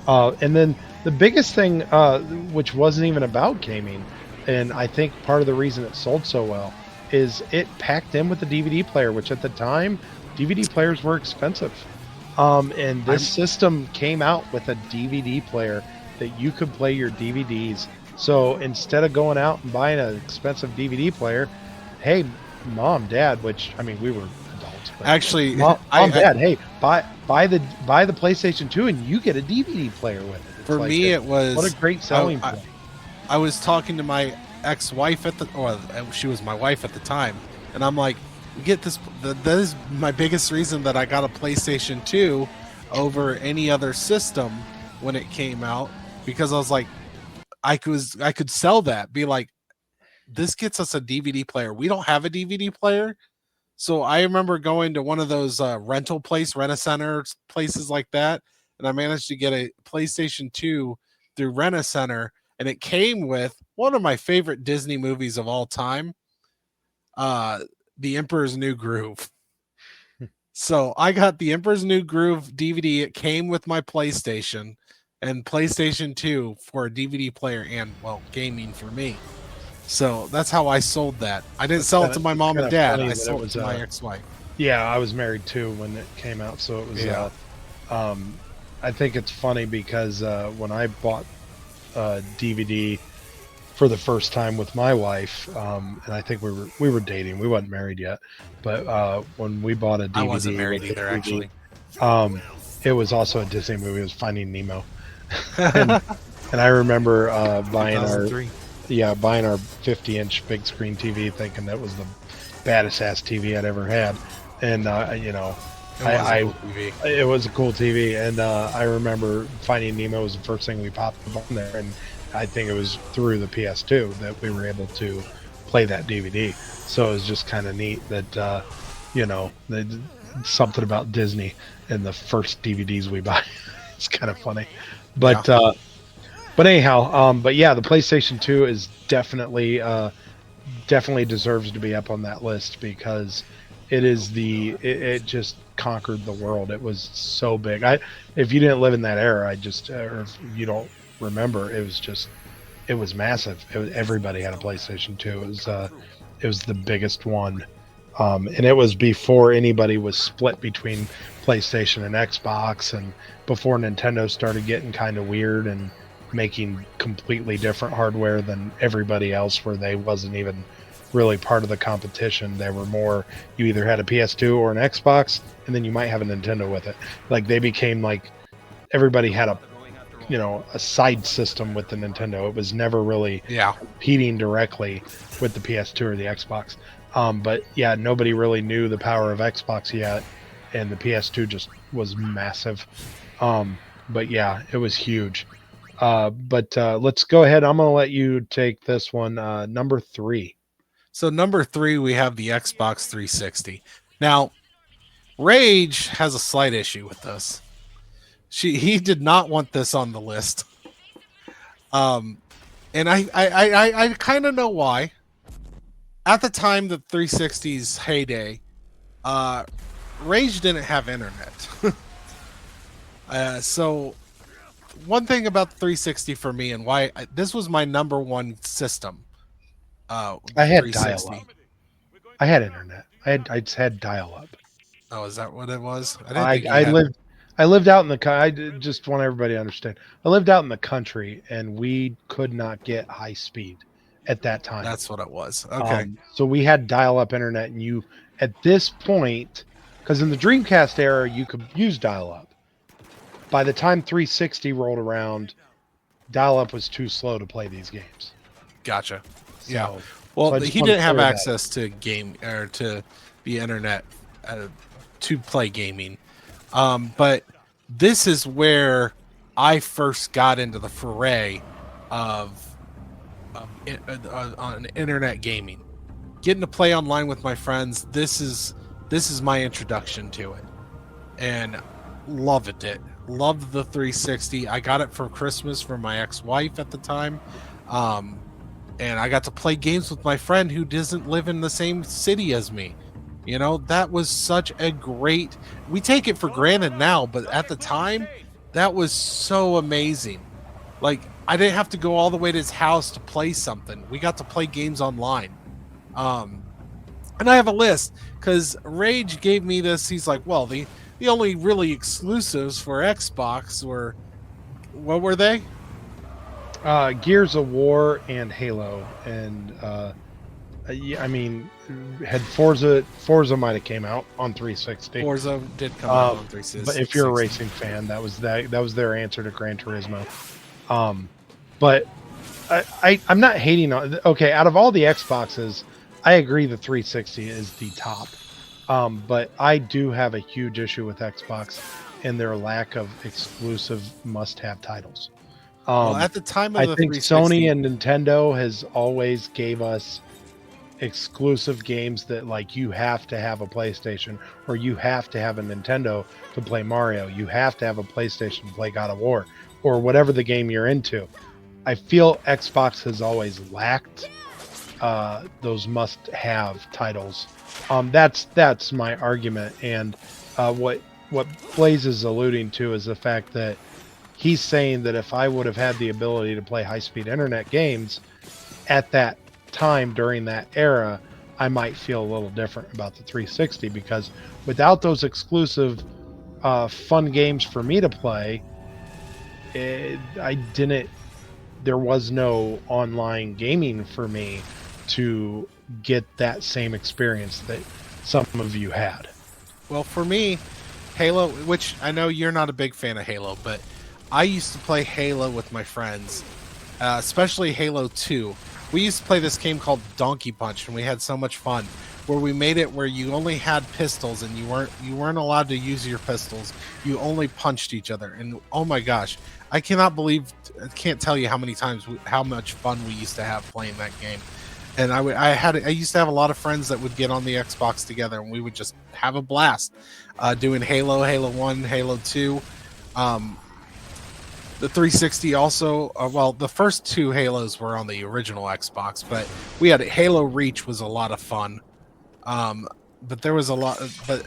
Speaker 3: And then the biggest thing, which wasn't even about gaming, and I think part of the reason it sold so well, is it packed in with a DVD player, which at the time, DVD players were expensive. And this system came out with a DVD player that you could play your DVDs. So instead of going out and buying an expensive DVD player, hey, mom, dad, which, I mean, we were adults, consoles. But
Speaker 4: Actually,
Speaker 3: mom,
Speaker 4: I
Speaker 3: dad, hey, buy the PlayStation 2 and you get a DVD player with it. It's
Speaker 4: for
Speaker 3: like
Speaker 4: me it was
Speaker 3: what a great selling
Speaker 4: I,
Speaker 3: point.
Speaker 4: I was talking to my ex-wife she was my wife at the time, and I'm like, "You get this? That is my biggest reason that I got a PlayStation 2 over any other system when it came out, because I was like, I could sell that, be like, this gets us a DVD player. We don't have a DVD player." So I remember going to one of those rental Rent-A-Center places like that, and I managed to get a PlayStation 2 through Rent-A-Center, and it came with one of my favorite Disney movies of all time, uh, The Emperor's New Groove. So I got The Emperor's New Groove DVD. It came with my PlayStation and PlayStation 2 for a DVD player and, well, gaming for me. So that's how I sold that. I didn't sell it to my mom and dad. I sold it to my ex-wife.
Speaker 3: Yeah, I was married too when it came out, so it was.
Speaker 4: Yeah.
Speaker 3: I think it's funny because when I bought DVD for the first time with my wife, and I think we were dating. We wasn't married yet, but when we bought a DVD,
Speaker 4: I wasn't married
Speaker 3: with the
Speaker 4: either, actually.
Speaker 3: it was also a Disney movie. It was Finding Nemo, and I remember buying our 50-inch big screen TV, thinking that was the baddest ass TV I'd ever had, and it was a cool TV, and I remember Finding Nemo was the first thing we popped up on there, and I think it was through the PS2 that we were able to play that DVD. So it was just kind of neat that something about Disney and the first DVDs we buy. It's kind of funny, but anyhow, but yeah, the PlayStation 2 is definitely deserves to be up on that list because it just conquered the world. It was so big. If you didn't live in that era, or if you don't remember, it was massive. Everybody had a PlayStation 2. It was the biggest one, and it was before anybody was split between PlayStation and Xbox, and before Nintendo started getting kind of weird and making completely different hardware than everybody else, where they wasn't even really part of the competition. They were more, you either had a PS2 or an Xbox, and then you might have a Nintendo with it. Like they became like everybody had a side system with the Nintendo. It was never really competing directly with the PS2 or the Xbox. But yeah, nobody really knew the power of Xbox yet, and the PS2 just was massive. But yeah, it was huge. But let's go ahead. I'm going to let you take this one. Number 3.
Speaker 4: So number 3, we have the Xbox 360. Now, Rage has a slight issue with this. He did not want this on the list. And I kind of know why. At the time, the 360's heyday, Rage didn't have internet. So one thing about the 360 for me, and why this was my number one system.
Speaker 3: I had dial-up. I had internet. I just had dial-up.
Speaker 4: Oh, is that what it was?
Speaker 3: I lived out in the. I just want everybody to understand. I lived out in the country, and we could not get high speed at that time.
Speaker 4: That's what it was. Okay.
Speaker 3: So we had dial-up internet, and you at this point, because in the Dreamcast era, you could use dial-up. By the time 360 rolled around, dial-up was too slow to play these games.
Speaker 4: Gotcha.
Speaker 3: So,
Speaker 4: yeah. Well,
Speaker 3: so
Speaker 4: he didn't have access to to the internet to play gaming. But this is where I first got into the foray of on internet gaming, getting to play online with my friends. This is my introduction to it, and loved it. Loved the 360. I got it for Christmas from my ex-wife at the time. And I got to play games with my friend who doesn't live in the same city as me. That was such a great... We take it for granted now, but at the time, that was so amazing. Like, I didn't have to go all the way to his house to play something. We got to play games online. And I have a list, because Rage gave me this. He's like, well, the only really exclusives for Xbox were... What were they?
Speaker 3: Gears of War and Halo, and I mean, had Forza might have came out on 360.
Speaker 4: Forza did come out on 360.
Speaker 3: But if you're a racing fan, that was their answer to Gran Turismo. But I'm not hating on. Okay, out of all the Xboxes, I agree the 360 is the top. But I do have a huge issue with Xbox and their lack of exclusive must-have titles.
Speaker 4: Well, at the time of
Speaker 3: I
Speaker 4: the
Speaker 3: think
Speaker 4: 360,
Speaker 3: Sony and Nintendo has always gave us exclusive games that like you have to have a PlayStation or you have to have a Nintendo to play Mario. You have to have a PlayStation to play God of War or whatever the game you're into. I feel Xbox has always lacked those must-have titles. That's my argument, and what Blaze is alluding to is the fact that he's saying that if I would have had the ability to play high-speed internet games at that time during that era, I might feel a little different about the 360 because without those exclusive fun games for me to play, there was no online gaming for me to get that same experience that some of you had.
Speaker 4: well, for me, Halo, which I know you're not a big fan of Halo, but I used to play Halo with my friends, especially Halo 2. We used to play this game called Donkey Punch, and we had so much fun. Where we made it where you only had pistols, and you weren't allowed to use your pistols. You only punched each other, and oh my gosh, I can't tell you how many times how much fun we used to have playing that game. And I used to have a lot of friends that would get on the Xbox together, and we would just have a blast doing Halo, Halo 1, Halo 2. The 360 also, well, the first two Halos were on the original Xbox, but we had Halo Reach was a lot of fun. But there was a lot, but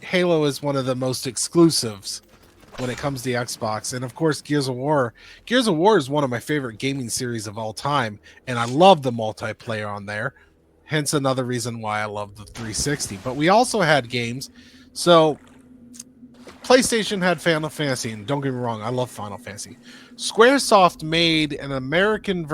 Speaker 4: Halo is one of the most exclusives when it comes to the Xbox. And of course, Gears of War. Gears of War is one of my favorite gaming series of all time, and I love the multiplayer on there. Hence another reason why I love the 360. But we also had games. So PlayStation had Final Fantasy, and don't get me wrong, I love Final Fantasy. Squaresoft made an American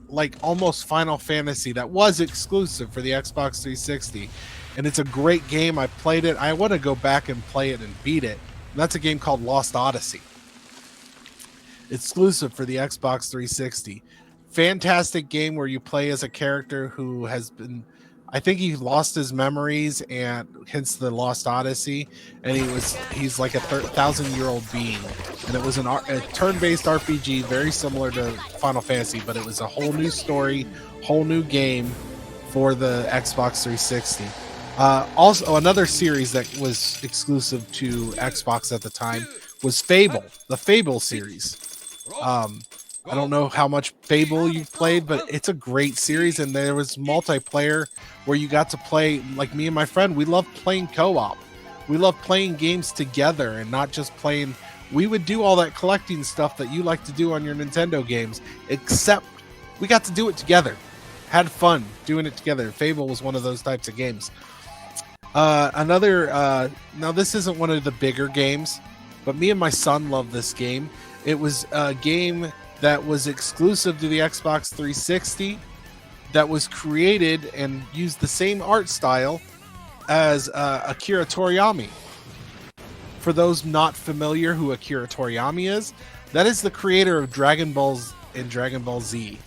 Speaker 4: like almost Final Fantasy that was exclusive for the Xbox 360, and it's a great game. I played it. I want to go back and play it and beat it. And that's a game called Lost Odyssey, exclusive for the Xbox 360. Fantastic game where you play as a character who has been, I think he lost his memories, and hence the Lost Odyssey. And he's like a 1,000-year-old being, and it was a turn-based RPG, very similar to Final Fantasy, but it was a whole new story, whole new game for the Xbox 360. Also, another series that was exclusive to Xbox at the time was Fable, the Fable series. I don't know how much Fable you've played, but it's a great series, and there was multiplayer where you got to play, like me and my friend, we love playing co-op. We love playing games together and not just playing. We would do all that collecting stuff that you like to do on your Nintendo games, except we got to do it together. Had fun doing it together. Fable was one of those types of games. Now this isn't one of the bigger games, but me and my son love this game. It was a game that was exclusive to the Xbox 360 that was created and used the same art style as Akira Toriyama. For those not familiar who Akira Toriyama is, that is the creator of Dragon Balls and Dragon Ball Z.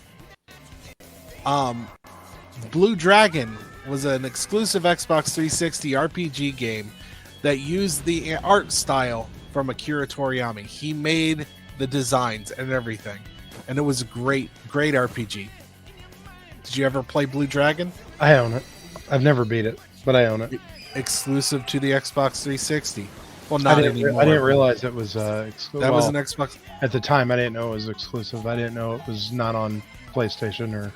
Speaker 4: Blue Dragon was an exclusive Xbox 360 RPG game that used the art style from Akira Toriyama. He made the designs and everything, and it was a great RPG. Did you ever play Blue Dragon?
Speaker 3: I own it. I've never beat it, but I own it.
Speaker 4: Exclusive to the Xbox 360. Well, not anymore.
Speaker 3: I didn't realize it was exclusive.
Speaker 4: That was an Xbox.
Speaker 3: At the time, I didn't know it was exclusive. I didn't know it was not on PlayStation or.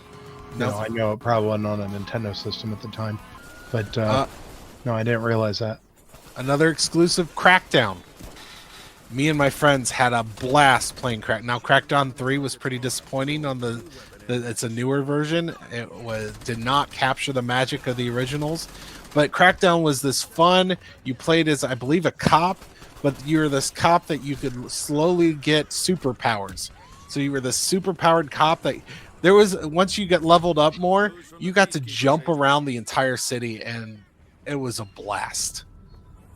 Speaker 3: No, I know it probably wasn't on a Nintendo system at the time, but no, I didn't realize that.
Speaker 4: Another exclusive, Crackdown. Me and my friends had a blast playing Crackdown. Now, Crackdown 3 was pretty disappointing on it's a newer version. It did not capture the magic of the originals, but Crackdown was this fun. You played as, I believe, a cop, but you were this cop that you could slowly get superpowers. So you were this super-powered cop that There was once you get leveled up more, you got to jump around the entire city, and it was a blast.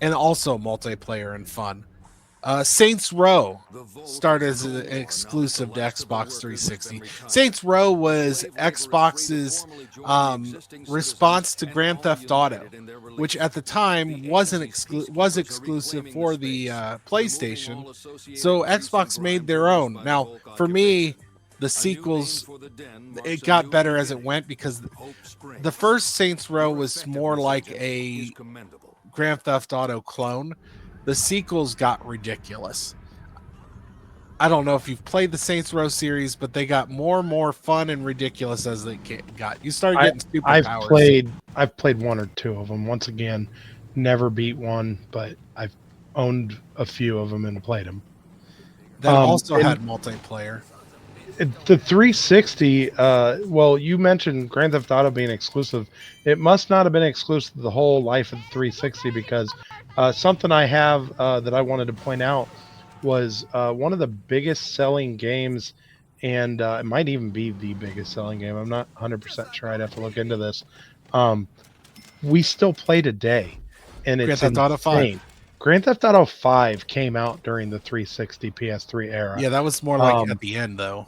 Speaker 4: And also multiplayer and fun. Saints Row started as an exclusive to Xbox 360. Saints Row was Xbox's response to Grand Theft Auto, which at the time was exclusive for the PlayStation. So Xbox made their own. Now, for me, the sequels it got better as it went because the first Saints Row was more like a Grand Theft Auto clone. The sequels got ridiculous. I don't know if you've played the Saints Row series, but they got more and more fun and ridiculous as they got. You started getting superpowers.
Speaker 3: I've played one or two of them. Once again, never beat one, but I've owned a few of them and played them.
Speaker 4: That also had multiplayer.
Speaker 3: The 360, well, you mentioned Grand Theft Auto being exclusive. It must not have been exclusive the whole life of the 360 because something I have that I wanted to point out was one of the biggest selling games, and it might even be the biggest selling game. I'm not 100% sure. I'd have to look into this. We still play today, and it's
Speaker 4: Grand Theft Auto 5.
Speaker 3: Grand Theft Auto 5 came out during the 360 PS3 era.
Speaker 4: Yeah, that was more like at the end, though.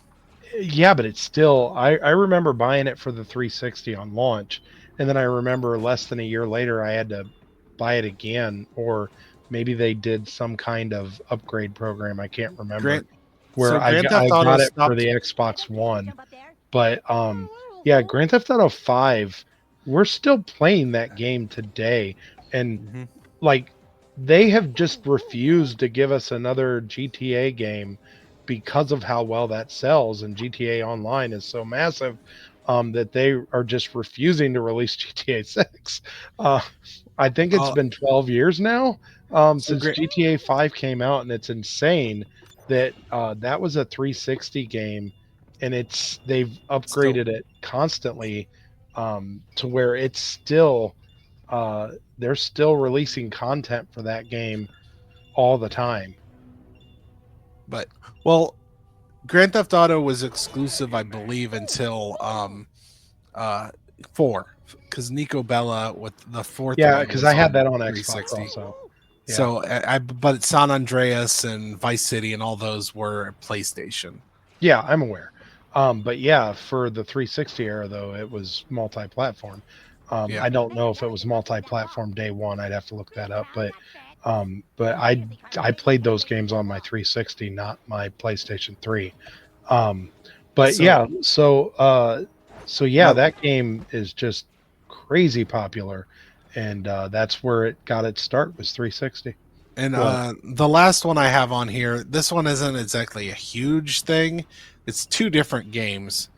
Speaker 3: Yeah, but it's still, I remember buying it for the 360 on launch, and then I remember less than a year later I had to buy it again, or maybe they did some kind of upgrade program. I can't remember I got it for the Xbox One. But yeah, Grand Theft Auto 5, we're still playing that game today, and like they have just refused to give us another GTA game because of how well that sells, and GTA Online is so massive that they are just refusing to release GTA 6. I think it's been 12 years now since GTA 5 came out, and it's insane that that was a 360 game, and they've upgraded it constantly to where it's still they're still releasing content for that game all the time.
Speaker 4: But well, Grand Theft Auto was exclusive, I believe, until 4, because Nico Bella with the fourth.
Speaker 3: Yeah, because I had that on Xbox also. Yeah.
Speaker 4: So, but San Andreas and Vice City and all those were PlayStation.
Speaker 3: Yeah, I'm aware. But yeah, for the 360 era though, it was multi-platform. I don't know if it was multi-platform day one. I'd have to look that up, but I played those games on my 360, not my PlayStation 3. So that game is just crazy popular, and that's where it got its start, was 360.
Speaker 4: And the last one I have on here, this one isn't exactly a huge thing. It's two different games,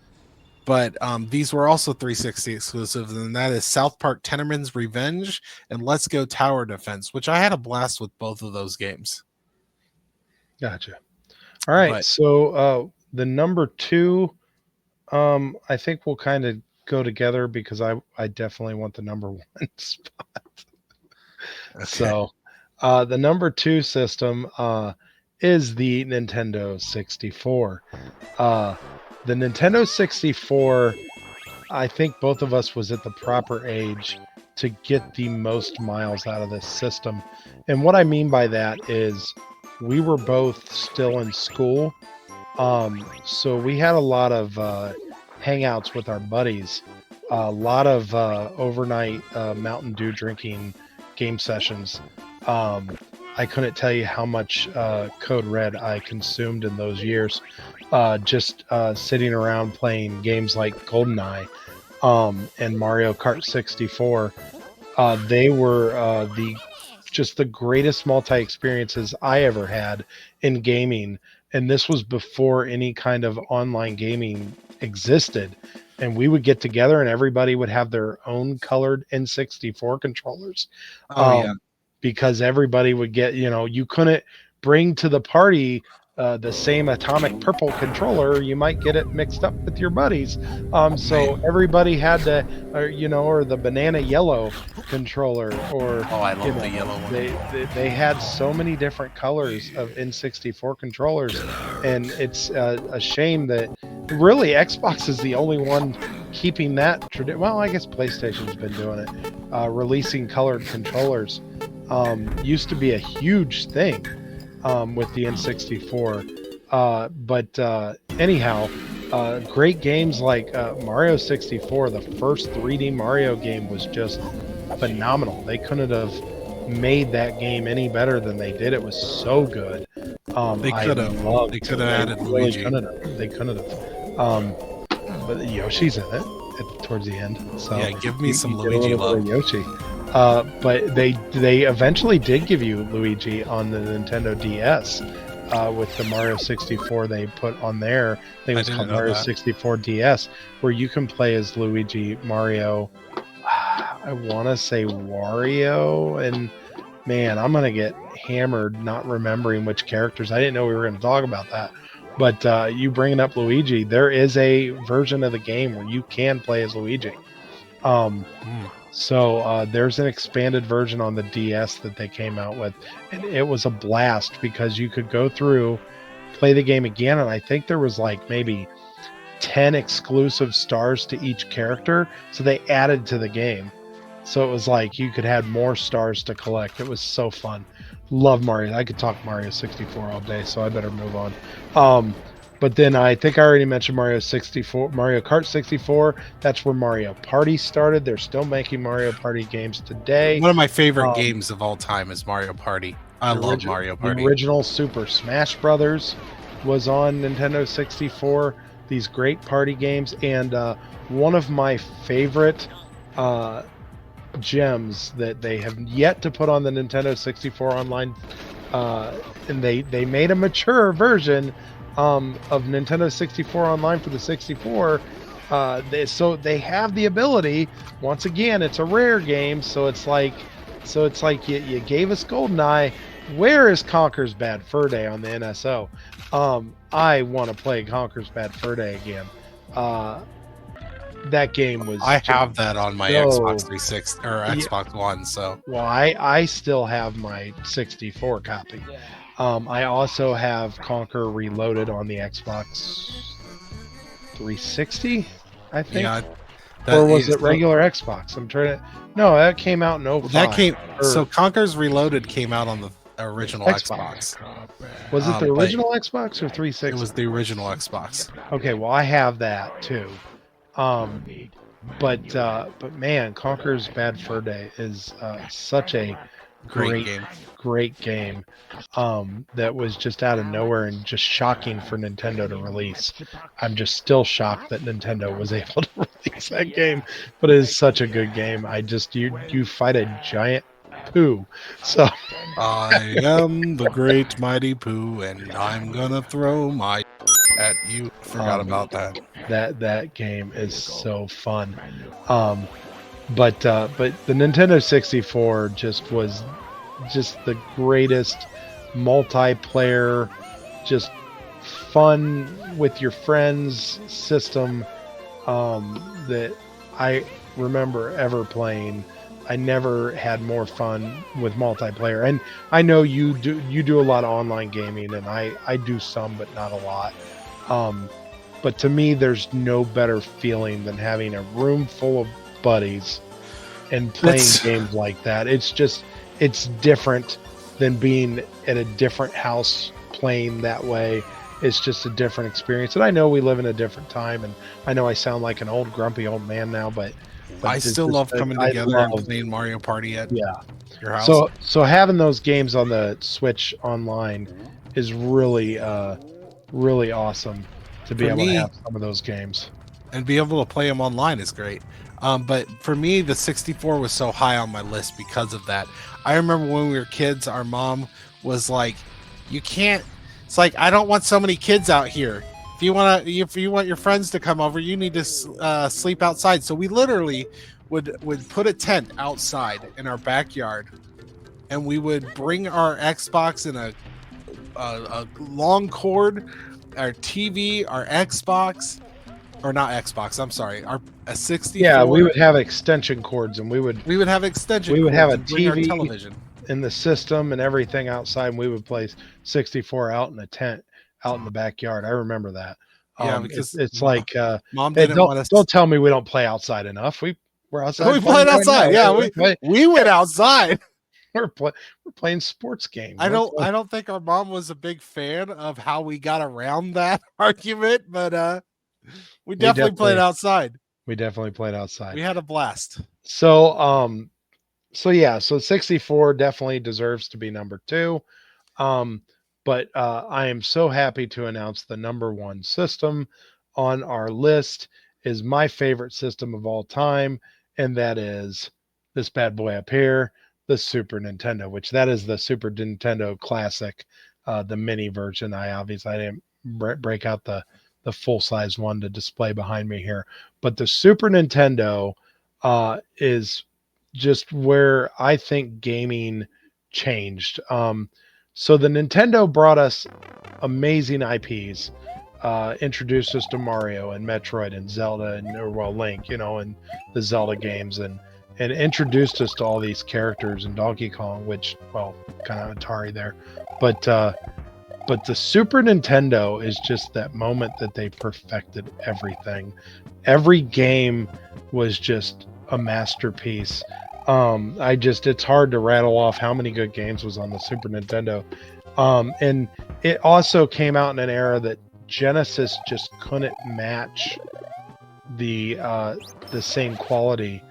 Speaker 4: but these were also 360 exclusives, and that is South Park Tenenbaums Revenge and Let's Go Tower Defense, which I had a blast with both of those games.
Speaker 3: Gotcha. All right, so the number 2, I think we'll kind of go together because I definitely want the number 1 spot. Okay. So the number 2 system is the Nintendo 64. The Nintendo 64, I think both of us was at the proper age to get the most miles out of this system. And what I mean by that is we were both still in school. So we had a lot of hangouts with our buddies, a lot of overnight Mountain Dew drinking game sessions. I couldn't tell you how much Code Red I consumed in those years. Just sitting around playing games like GoldenEye and Mario Kart 64. They were the greatest multi-experiences I ever had in gaming. And this was before any kind of online gaming existed. And we would get together and everybody would have their own colored N64 controllers. Because everybody would get, you couldn't bring to the party the same atomic purple controller. You might get it mixed up with your buddies. So everybody had to, or the banana yellow controller, or
Speaker 4: I love the yellow one.
Speaker 3: They had so many different colors of N64 controllers, and it's a shame that really, Xbox is the only one keeping that tradition. Well, I guess PlayStation's been doing it. Releasing colored controllers used to be a huge thing with the N64. But anyhow, great games like Mario 64, the first 3D Mario game was just phenomenal. They couldn't have made that game any better than they did. It was so good.
Speaker 4: They could have. They could have added
Speaker 3: really
Speaker 4: Luigi.
Speaker 3: They couldn't have. But Yoshi's in it towards the end. So
Speaker 4: Yeah, give me some
Speaker 3: you get a
Speaker 4: Luigi
Speaker 3: little bit
Speaker 4: love.
Speaker 3: of Yoshi. But they eventually did give you Luigi on the Nintendo DS with the Mario 64 they put on there. I think it was
Speaker 4: I
Speaker 3: called
Speaker 4: didn't know
Speaker 3: Mario
Speaker 4: that.
Speaker 3: 64 DS, where you can play as Luigi, Mario. I want to say Wario, and man, I'm gonna get hammered not remembering which characters. I didn't know we were going to talk about that. But you bringing up Luigi, there is a version of the game where you can play as Luigi. So there's an expanded version on the DS that they came out with, and it was a blast because you could go through, play the game again, and I think there was like maybe 10 exclusive stars to each character, so they added to the game. So it was like you could have more stars to collect. It was so fun. Love Mario. I could talk Mario 64 all day, so I better move on. But then I think I already mentioned Mario 64, Mario Kart 64. That's where Mario Party started. They're still making Mario Party games today.
Speaker 4: One of my favorite games of all time is Mario Party. I love Mario Party.
Speaker 3: The original Super Smash Brothers was on Nintendo 64. These great party games, and one of my favorite gems that they have yet to put on the Nintendo 64 online, and they made a mature version of Nintendo 64 online for the 64. So they have the ability. Once again, it's a rare game, so it's like you gave us GoldenEye. Where is Conker's Bad Fur Day on the NSO? I want to play Conker's Bad Fur Day again. That game was.
Speaker 4: I have that on my Xbox 360 or Xbox One. So
Speaker 3: well, I still have my 64 copy. I also have Conker Reloaded on the Xbox 360, I think.
Speaker 4: yeah,
Speaker 3: Or was it regular Xbox? I'm trying to. No, that came out in 05.
Speaker 4: That came.
Speaker 3: Or
Speaker 4: So Conker's Reloaded came out on the original Xbox.
Speaker 3: was it the
Speaker 4: but
Speaker 3: original Xbox or 360?
Speaker 4: It was the original Xbox.
Speaker 3: Okay, well I have that too. But man, Conker's Bad Fur Day is such a great game. That was just out of nowhere and just shocking for Nintendo to release. I'm just still shocked that Nintendo was able to release that game, but it is such a good game. You fight a giant poo. So
Speaker 4: I am the great mighty Pooh, and I'm gonna throw my at you. Forgot about that.
Speaker 3: That game is so fun. But the Nintendo 64 just was just the greatest multiplayer, just fun with your friends system that I remember ever playing. I never had more fun with multiplayer, and I know you do a lot of online gaming, and I do some, but not a lot. But to me, there's no better feeling than having a room full of buddies and playing games like that. It's different than being at a different house playing that way. It's just a different experience. And I know we live in a different time, and I know I sound like an old grumpy old man now, but
Speaker 4: I still love coming together and playing Mario Party at your house.
Speaker 3: So having those games on the Switch online is really really awesome to be able to have some of those games
Speaker 4: and be able to play them online is great. But for me, the 64 was so high on my list because of that. I remember when we were kids, our mom was like, "You can't." It's like, I don't want so many kids out here. If you want your friends to come over, you need to sleep outside. So we literally would put a tent outside in our backyard, and we would bring our Xbox in a long cord, our TV, our Xbox, or not Xbox. I'm sorry, a 64.
Speaker 3: Yeah, we would have extension cords, and we would
Speaker 4: have extension.
Speaker 3: We would have a
Speaker 4: bring our
Speaker 3: TV,
Speaker 4: television
Speaker 3: in the system, and everything outside. And we would play 64 out in a tent out in the backyard. I remember that.
Speaker 4: Yeah, because
Speaker 3: It's like
Speaker 4: mom
Speaker 3: hey,
Speaker 4: didn't want us.
Speaker 3: don't tell me we don't play outside enough. We're outside.
Speaker 4: We
Speaker 3: playing
Speaker 4: played
Speaker 3: right
Speaker 4: outside.
Speaker 3: now.
Speaker 4: Yeah,
Speaker 3: We're
Speaker 4: we went outside.
Speaker 3: we're playing sports games.
Speaker 4: I don't think our mom was a big fan of how we got around that argument, but we definitely played outside.
Speaker 3: We definitely played outside.
Speaker 4: We had a blast.
Speaker 3: So yeah, so 64 definitely deserves to be number 2. But I am so happy to announce the number 1 system on our list is my favorite system of all time, and that is this bad boy up here, the Super Nintendo, which that is the Super Nintendo Classic, the mini version. I didn't break out the full size one to display behind me here, but the Super Nintendo is just where I think gaming changed. So the Nintendo brought us amazing IPs, introduced us to Mario and Metroid and Zelda and Link, and the Zelda games and introduced us to all these characters and Donkey Kong, which kind of Atari there, but the Super Nintendo is just that moment that they perfected everything. Every game was just a masterpiece. It's hard to rattle off how many good games was on the Super Nintendo. And it also came out in an era that Genesis just couldn't match the same quality.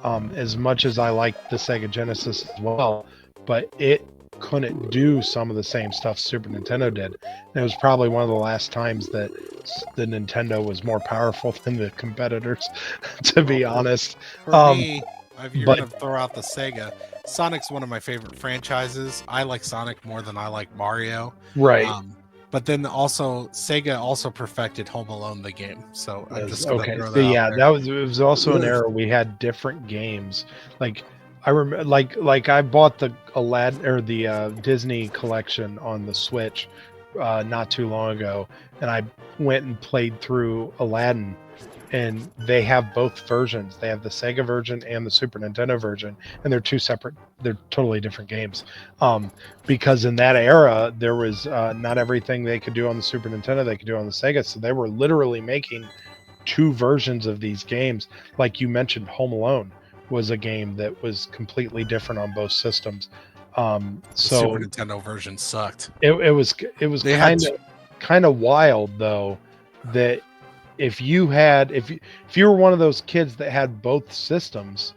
Speaker 3: As much as I liked the Sega Genesis as well, but it couldn't do some of the same stuff Super Nintendo did. And it was probably one of the last times that the Nintendo was more powerful than the competitors, to be honest.
Speaker 4: For me, if you're going to throw out the Sega, Sonic's one of my favorite franchises. I like Sonic more than I like Mario.
Speaker 3: Right.
Speaker 4: But then also Sega also perfected Home Alone the game. So I'm just
Speaker 3: okay. So yeah, it was also an era we had different games. Like I remember, like I bought the Aladdin or the Disney collection on the Switch not too long ago, and I went and played through Aladdin. And they have both versions. They have the Sega version and the Super Nintendo version, and they're they're totally different games. Because in that era, there was not everything they could do on the Super Nintendo they could do on the Sega, so they were literally making 2 versions of these games. Like you mentioned, Home Alone was a game that was completely different on both systems.
Speaker 4: The Super Nintendo version sucked.
Speaker 3: It was kind of wild though that. If you were one of those kids that had both systems,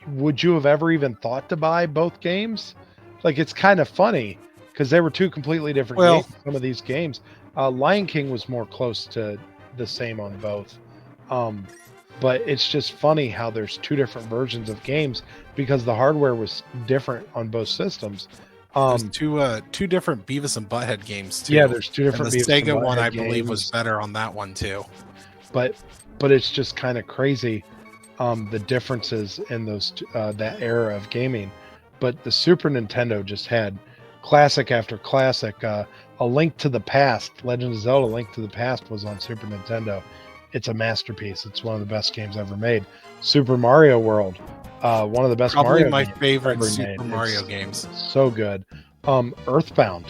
Speaker 3: would you have ever even thought to buy both games? Like, it's kind of funny because they were 2 completely different games. Some of these games, Lion King was more close to the same on both. But it's just funny how there's 2 different versions of games because the hardware was different on both systems.
Speaker 4: There's two different Beavis and Butthead games too.
Speaker 3: Yeah, there's 2 different.
Speaker 4: And the Sega one, I believe, was better on that one too.
Speaker 3: But it's just kind of crazy, the differences in those that era of gaming. But the Super Nintendo just had classic after classic. A Link to the Past, Legend of Zelda: Link to the Past was on Super Nintendo. It's a masterpiece. It's one of the best games ever made. Super Mario World. One of the best
Speaker 4: Probably
Speaker 3: Mario
Speaker 4: my
Speaker 3: games
Speaker 4: favorite
Speaker 3: ever
Speaker 4: Super
Speaker 3: made.
Speaker 4: Mario games.
Speaker 3: So good. Earthbound.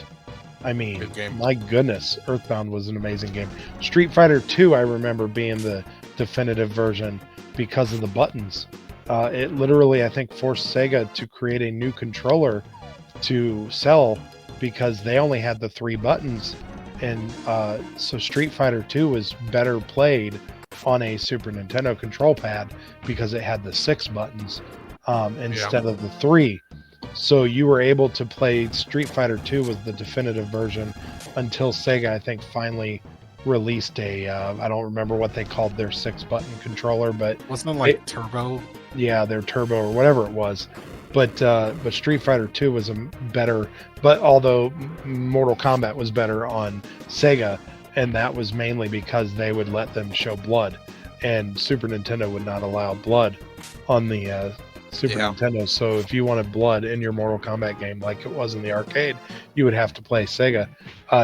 Speaker 3: I mean,
Speaker 4: Good game.
Speaker 3: My goodness, Earthbound was an amazing game. Street Fighter 2, I remember being the definitive version because of the buttons. It literally, I think, forced Sega to create a new controller to sell because they only had the 3 buttons. And so Street Fighter 2 was better played on a Super Nintendo control pad because it had the 6 buttons instead of the 3. So you were able to play Street Fighter 2 with the definitive version until Sega, I think, finally released I don't remember what they called their 6-button controller, but
Speaker 4: wasn't it like Turbo?
Speaker 3: Yeah, their Turbo or whatever it was. But Street Fighter 2 was better, but although Mortal Kombat was better on Sega, and that was mainly because they would let them show blood, and Super Nintendo would not allow blood on the Super Nintendo. So if you wanted blood in your Mortal Kombat game, like it was in the arcade, you would have to play Sega.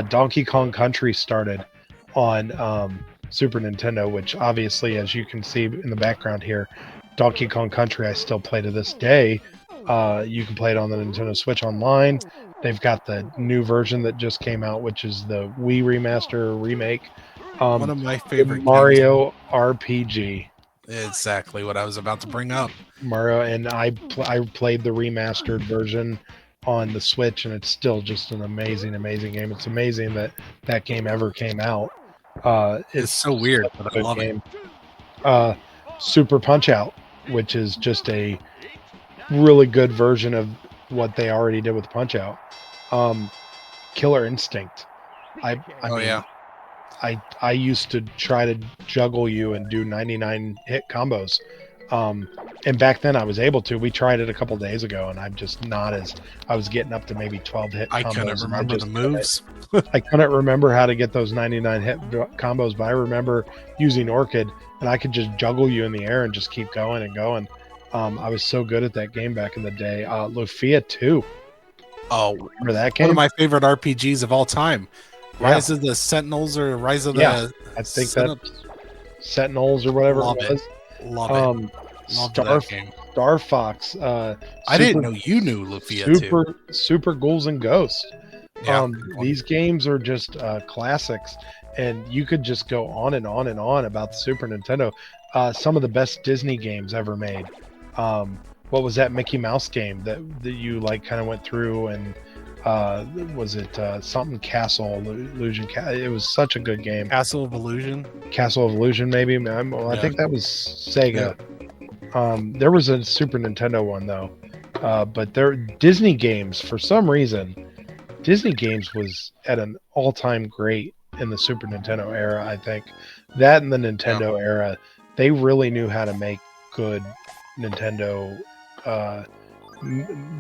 Speaker 3: Donkey Kong Country started on Super Nintendo, which obviously, as you can see in the background here, Donkey Kong Country I still play to this day You can play it on the Nintendo Switch Online. They've got the new version that just came out, which is the Wii remaster remake.
Speaker 4: One of my
Speaker 3: The
Speaker 4: favorite games.
Speaker 3: Mario RPG.
Speaker 4: Exactly what I was about to bring up.
Speaker 3: Mario, and I played the remastered version on the Switch, and it's still just an amazing game. It's amazing that that game ever came out.
Speaker 4: It's so weird,
Speaker 3: such a
Speaker 4: but I
Speaker 3: good
Speaker 4: love
Speaker 3: game. Super Punch Out, which is just a really good version of what they already did with Punch Out. Killer Instinct. I mean,
Speaker 4: yeah.
Speaker 3: I used to try to juggle you and do 99 hit combos. And back then I was able to. We tried it a couple days ago, and I'm just not as. I was getting up to maybe 12 hit combos.
Speaker 4: I couldn't remember the moves.
Speaker 3: I couldn't remember how to get those 99 hit combos, but I remember using Orchid, and I could just juggle you in the air and just keep going and going. I was so good at that game back in the day. Lufia 2.
Speaker 4: Oh,
Speaker 3: remember that game?
Speaker 4: One of my favorite RPGs of all time. Rise of the Sentinels or Rise of the...
Speaker 3: I think that's Sentinels or whatever
Speaker 4: Love
Speaker 3: it was.
Speaker 4: Love it. Love that game.
Speaker 3: Star Fox.
Speaker 4: I didn't know you knew Lufia too.
Speaker 3: Super Ghouls and Ghosts.
Speaker 4: Yeah,
Speaker 3: these games are just classics, and you could just go on and on and on about the Super Nintendo. Some of the best Disney games ever made. What was that Mickey Mouse game that you like kind of went through, and was it something Castle Illusion? It was such a good game.
Speaker 4: Castle of Illusion,
Speaker 3: maybe. I think that was Sega. There was a Super Nintendo one though, but Disney games, for some reason, Disney games was at an all-time great in the Super Nintendo era. I think that in the Nintendo era, they really knew how to make good Nintendo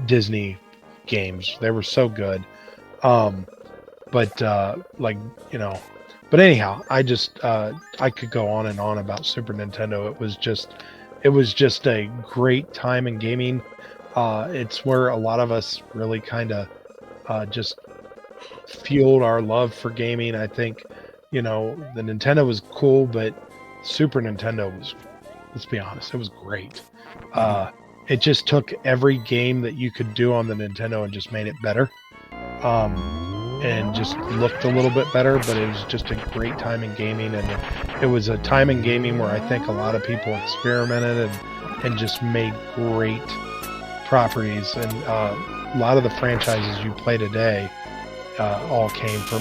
Speaker 3: Disney games. They were so good. But anyhow, I could go on and on about Super Nintendo. It was just a great time in gaming. It's where a lot of us really kind of just fueled our love for gaming. I think, the Nintendo was cool, but Super Nintendo was, let's be honest, it was great. It just took every game that you could do on the Nintendo and just made it better. And just looked a little bit better, but it was just a great time in gaming. And it was a time in gaming where I think a lot of people experimented and just made great properties. And a lot of the franchises you play today all came from,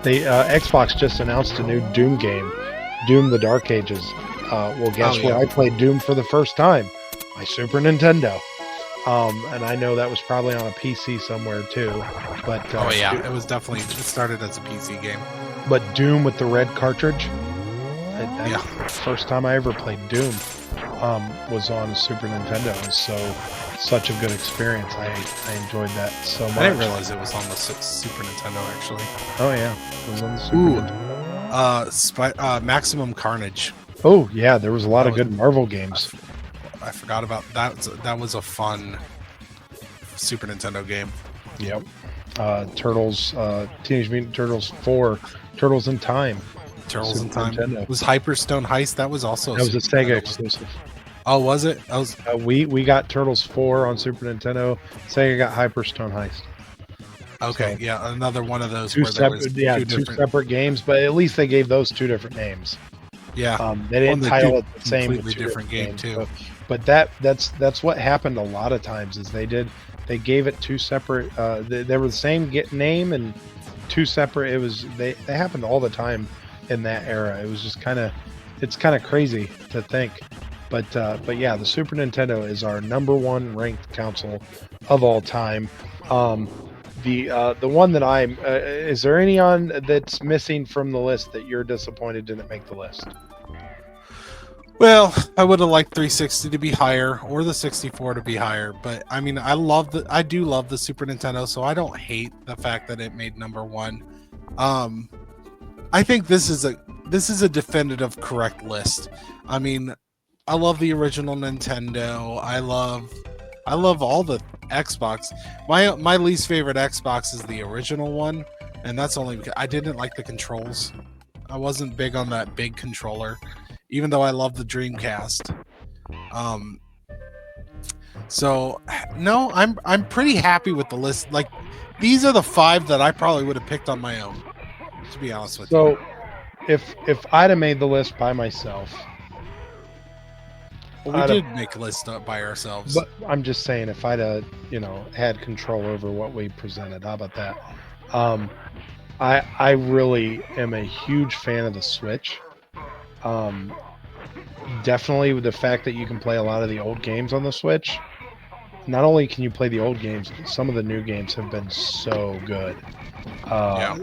Speaker 3: Xbox just announced a new Doom game, Doom the Dark Ages. Guess where I played Doom for the first time? My Super Nintendo. And I know that was probably on a PC somewhere too. But
Speaker 4: it was definitely, it started as a PC game.
Speaker 3: But Doom with the red cartridge, first time I ever played Doom was on a Super Nintendo. It was such a good experience. I enjoyed that so much.
Speaker 4: I didn't realize it was on the Super Nintendo actually.
Speaker 3: Oh yeah, it was on the Super Nintendo.
Speaker 4: Maximum Carnage.
Speaker 3: Oh yeah, there was a lot of good Marvel games.
Speaker 4: I forgot about that. That was a fun Super Nintendo game.
Speaker 3: Yep. Turtles, Teenage Mutant Turtles 4, Turtles in Time.
Speaker 4: Turtles in Time. Nintendo. Was Hyperstone Heist? That was also.
Speaker 3: That was a Sega exclusive.
Speaker 4: Oh, was it? That was.
Speaker 3: We got Turtles 4 on Super Nintendo. Sega got Hyperstone Heist.
Speaker 4: Okay, yeah, another one of those.
Speaker 3: Two separate games, but at least they gave those two different names.
Speaker 4: Yeah,
Speaker 3: they didn't title it the same.
Speaker 4: Completely different game too.
Speaker 3: But that's what happened a lot of times is they gave it two separate. They were the same name and two separate. It was they happened all the time in that era. It was just it's kind of crazy to think. But yeah, the Super Nintendo is our #1 ranked console of all time. The one that I'm is there any on that's missing from the list that you're disappointed didn't make the list?
Speaker 4: Well, I would have liked 360 to be higher or the 64 to be higher, but I mean, I do love the Super Nintendo, so I don't hate the fact that it made #1. I think this is a definitive correct list. I mean, I love the original Nintendo. I love all the Xbox. My least favorite Xbox is the original one, and that's only because I didn't like the controls. I wasn't big on that big controller, even though I love the Dreamcast. So no, I'm pretty happy with the list. Like these are the 5 that I probably would have picked on my own, to be honest with you.
Speaker 3: So if I'd have made the list by myself,
Speaker 4: Well, we
Speaker 3: I'd have,
Speaker 4: did make a list up by ourselves.
Speaker 3: but I'm just saying if I'd have, had control over what we presented, how about that? Um, I really am a huge fan of the Switch. Um, Definitely with the fact that you can play a lot of the old games on the Switch. Not only can you play the old games, some of the new games have been so good.
Speaker 4: Yeah.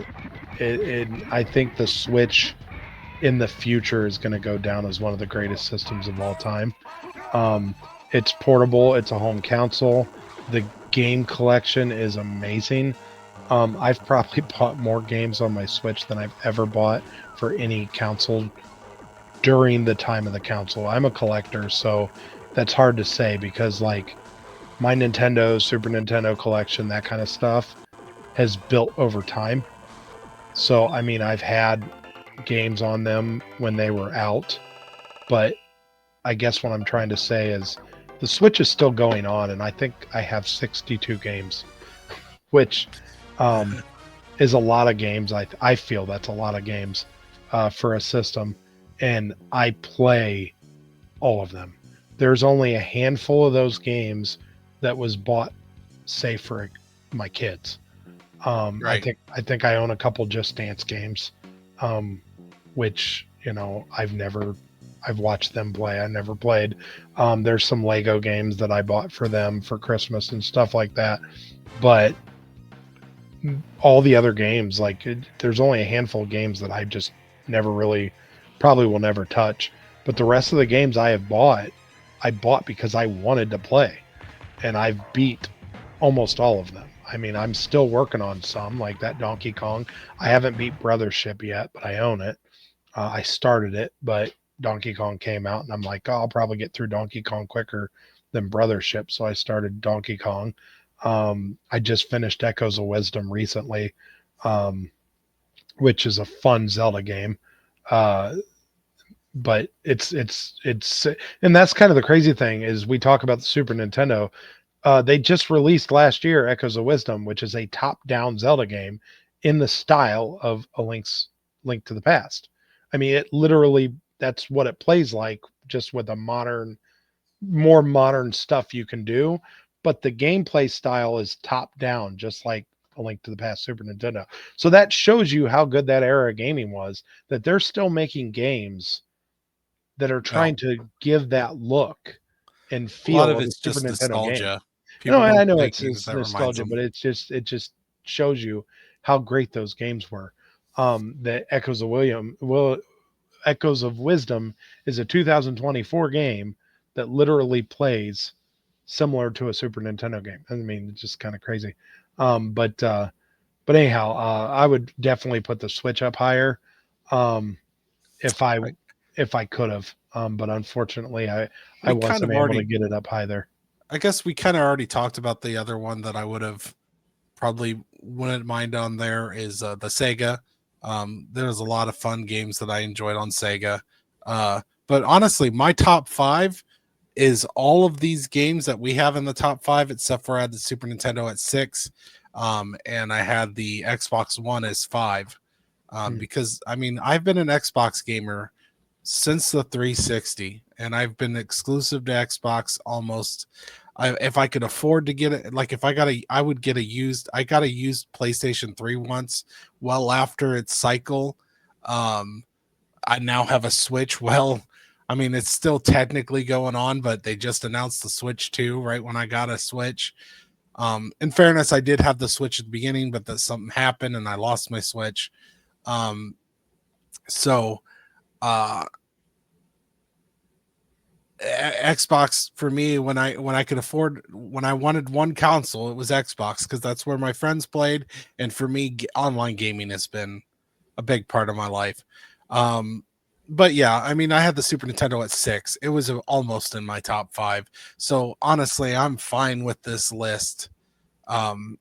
Speaker 3: I think the Switch in the future is going to go down as one of the greatest systems of all time. Um, it's portable. It's a home console. The game collection is amazing. I've probably bought more games on my Switch than I've ever bought for any console during the time of the console. I'm a collector, so that's hard to say because like my Nintendo, Super Nintendo collection, that kind of stuff has built over time. So I mean, I've had games on them when they were out, but I guess what I'm trying to say is the Switch is still going on, and I think I have 62 games, which is a lot of games. I feel that's a lot of games for a system, and I play all of them. There's only a handful of those games that was bought, say, for my kids.
Speaker 4: Right.
Speaker 3: I think I own a couple Just Dance games, which I've watched them play. I never played. There's some Lego games that I bought for them for Christmas and stuff like that, but all the other games, there's only a handful of games that I just never really, probably will never touch. But the rest of the games I bought because I wanted to play, and I've beat almost all of them. I mean, I'm still working on some, like that Donkey Kong. I haven't beat Brothership yet, but I own it. I started it, but Donkey Kong came out, and I'm like, oh, I'll probably get through Donkey Kong quicker than Brothership, so I started Donkey Kong. I just finished Echoes of Wisdom recently, which is a fun Zelda game. But it's and that's kind of the crazy thing is we talk about the Super Nintendo. They just released last year Echoes of Wisdom, which is a top-down Zelda game in the style of a Link to the Past. I mean, it literally that's what it plays like, just with a more modern stuff you can do. But the gameplay style is top-down, just like a Link to the Past Super Nintendo. So that shows you how good that era of gaming was. That they're still making games that are
Speaker 4: Well,
Speaker 3: trying to give that look and
Speaker 4: a lot
Speaker 3: feel
Speaker 4: of
Speaker 3: of a
Speaker 4: it's
Speaker 3: Super
Speaker 4: just
Speaker 3: Nintendo game.
Speaker 4: nostalgia.
Speaker 3: No,
Speaker 4: People
Speaker 3: I
Speaker 4: don't
Speaker 3: know
Speaker 4: play games
Speaker 3: it's
Speaker 4: that reminds
Speaker 3: nostalgia,
Speaker 4: them.
Speaker 3: but it just shows you how great those games were. The Echoes of Wisdom is a 2024 game that literally plays similar to a Super Nintendo game. I mean, it's just kind of crazy. But anyhow, I would definitely put the Switch up higher. Um, if I
Speaker 4: Right.
Speaker 3: if I could have. But unfortunately, I
Speaker 4: We kind
Speaker 3: wasn't
Speaker 4: of
Speaker 3: able to
Speaker 4: already
Speaker 3: get it up high there.
Speaker 4: I guess we kind of already talked about the other one that I would have probably wouldn't mind on there is the Sega. There's a lot of fun games that I enjoyed on Sega. But honestly, my top 5 is all of these games that we have in the top 5, except for I had the Super Nintendo at 6, and I had the Xbox One as 5.
Speaker 3: Hmm.
Speaker 4: Because I mean, I've been an Xbox gamer since the 360, and I've been exclusive to Xbox almost. If I could afford to get it, like if I got a, I would get a used. I got a used PlayStation 3 once, well after its cycle. Um, I now have a Switch. Well, I mean, it's still technically going on, but they just announced the Switch 2 right when I got a Switch. In fairness, I did have the Switch at the beginning, but that something happened and I lost my Switch. Um, so uh Xbox for me when I could afford when I wanted one console, it was Xbox because that's where my friends played, and for me, online gaming has been a big part of my life. Um, but yeah, I mean, I had the Super Nintendo at 6. It was almost in my top 5. So honestly, I'm fine with this list. Um,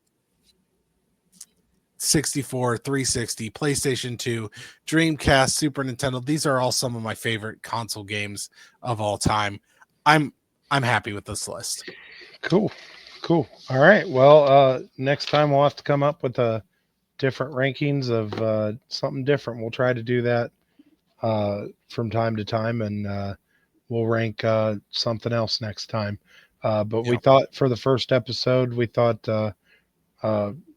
Speaker 4: 64, 360, PlayStation 2, Dreamcast, Super Nintendo. These are all some of my favorite console games of all time. I'm I'm happy with this list.
Speaker 3: Cool. Cool. All right. Well, next time we'll have to come up with a different rankings of something different. We'll try to do that from time to time, and we'll rank something else next time. But we
Speaker 4: Yeah,
Speaker 3: thought for the first episode, we thought uh,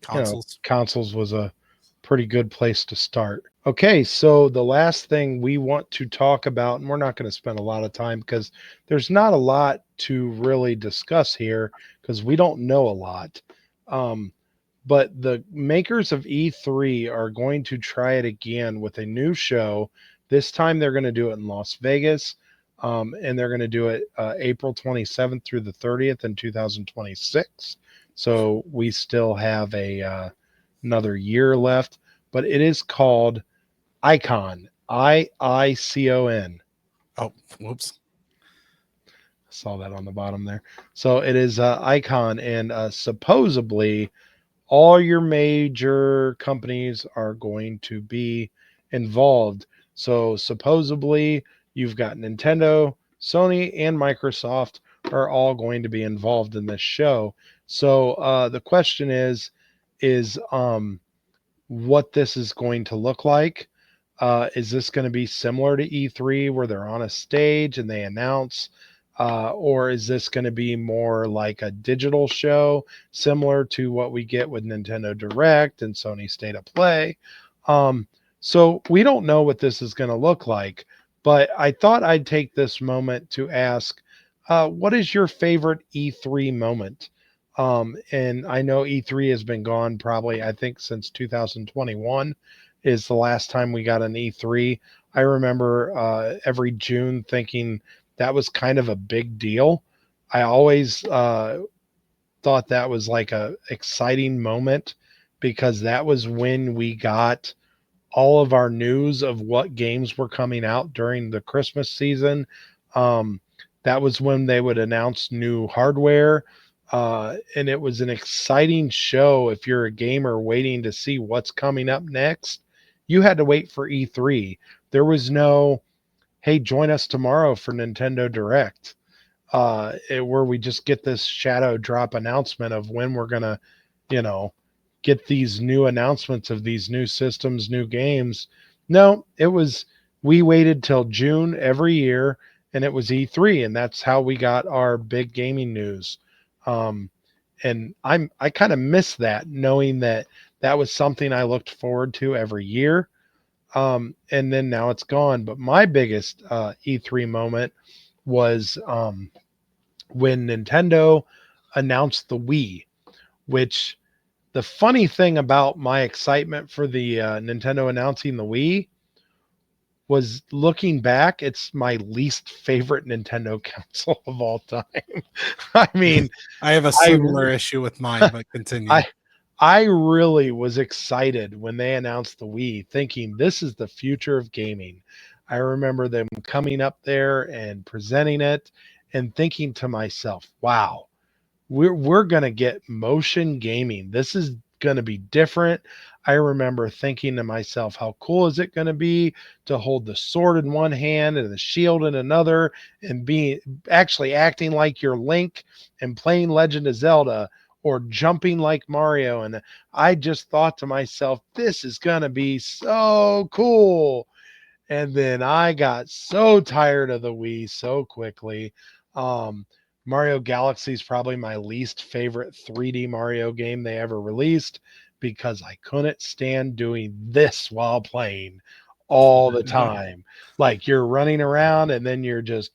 Speaker 4: consoles.
Speaker 3: consoles was a pretty good place to start. Okay, so the last thing we want to talk about, and we're not going to spend a lot of time because there's not a lot to really discuss here because we don't know a lot. Um, but the makers of E3 are going to try it again with a new show. This time they're going to do it in Las Vegas, and they're going to do it April 27th through the 30th in 2026. So we still have another year left, but it is called Icon, IICON.
Speaker 4: Oh, whoops.
Speaker 3: Saw that on the bottom there. So it is Icon, and supposedly all your major companies are going to be involved. So supposedly you've got Nintendo, Sony, and Microsoft are all going to be involved in this show. So the question is what this is going to look like. Is this going to be similar to E3 where they're on a stage and they announce? Or is this going to be more like a digital show, similar to what we get with Nintendo Direct and Sony State of Play? So we don't know what this is going to look like, but I thought I'd take this moment to ask, what is your favorite E3 moment? And I know E3 has been gone probably, I think, since 2021 is the last time we got an E3. I remember every June thinking that was kind of a big deal. I always thought that was like a exciting moment because that was when we got all of our news of what games were coming out during the Christmas season. Um, that was when they would announce new hardware. And it was an exciting show if you're a gamer waiting to see what's coming up next. You had to wait for E3. There was no, hey, join us tomorrow for Nintendo Direct, where we just get this shadow drop announcement of when we're going to, you know, get these new announcements of these new systems, new games. No, it was, we waited till June every year and it was E3, and that's how we got our big gaming news. Um, and I kind of miss that, knowing that that was something I looked forward to every year. And then now it's gone. But my biggest E3 moment was when Nintendo announced the Wii, which the funny thing about my excitement for the Nintendo announcing the Wii was, looking back, it's my least favorite Nintendo console of all time. I mean,
Speaker 4: I have a
Speaker 3: I
Speaker 4: similar issue with mine, but continue.
Speaker 3: I I really was excited when they announced the Wii, thinking this is the future of gaming. I remember them coming up there and presenting it and thinking to myself, wow, we're going to get motion gaming. This is going to be different. I remember thinking to myself, how cool is it going to be to hold the sword in one hand and the shield in another and be actually acting like you're Link and playing Legend of Zelda or jumping like Mario. And I just thought to myself, this is going to be so cool. And then I got so tired of the Wii so quickly. Um, Mario Galaxy is probably my least favorite 3D Mario game they ever released because I couldn't stand doing this while playing all the time. Like you're running around and then you're just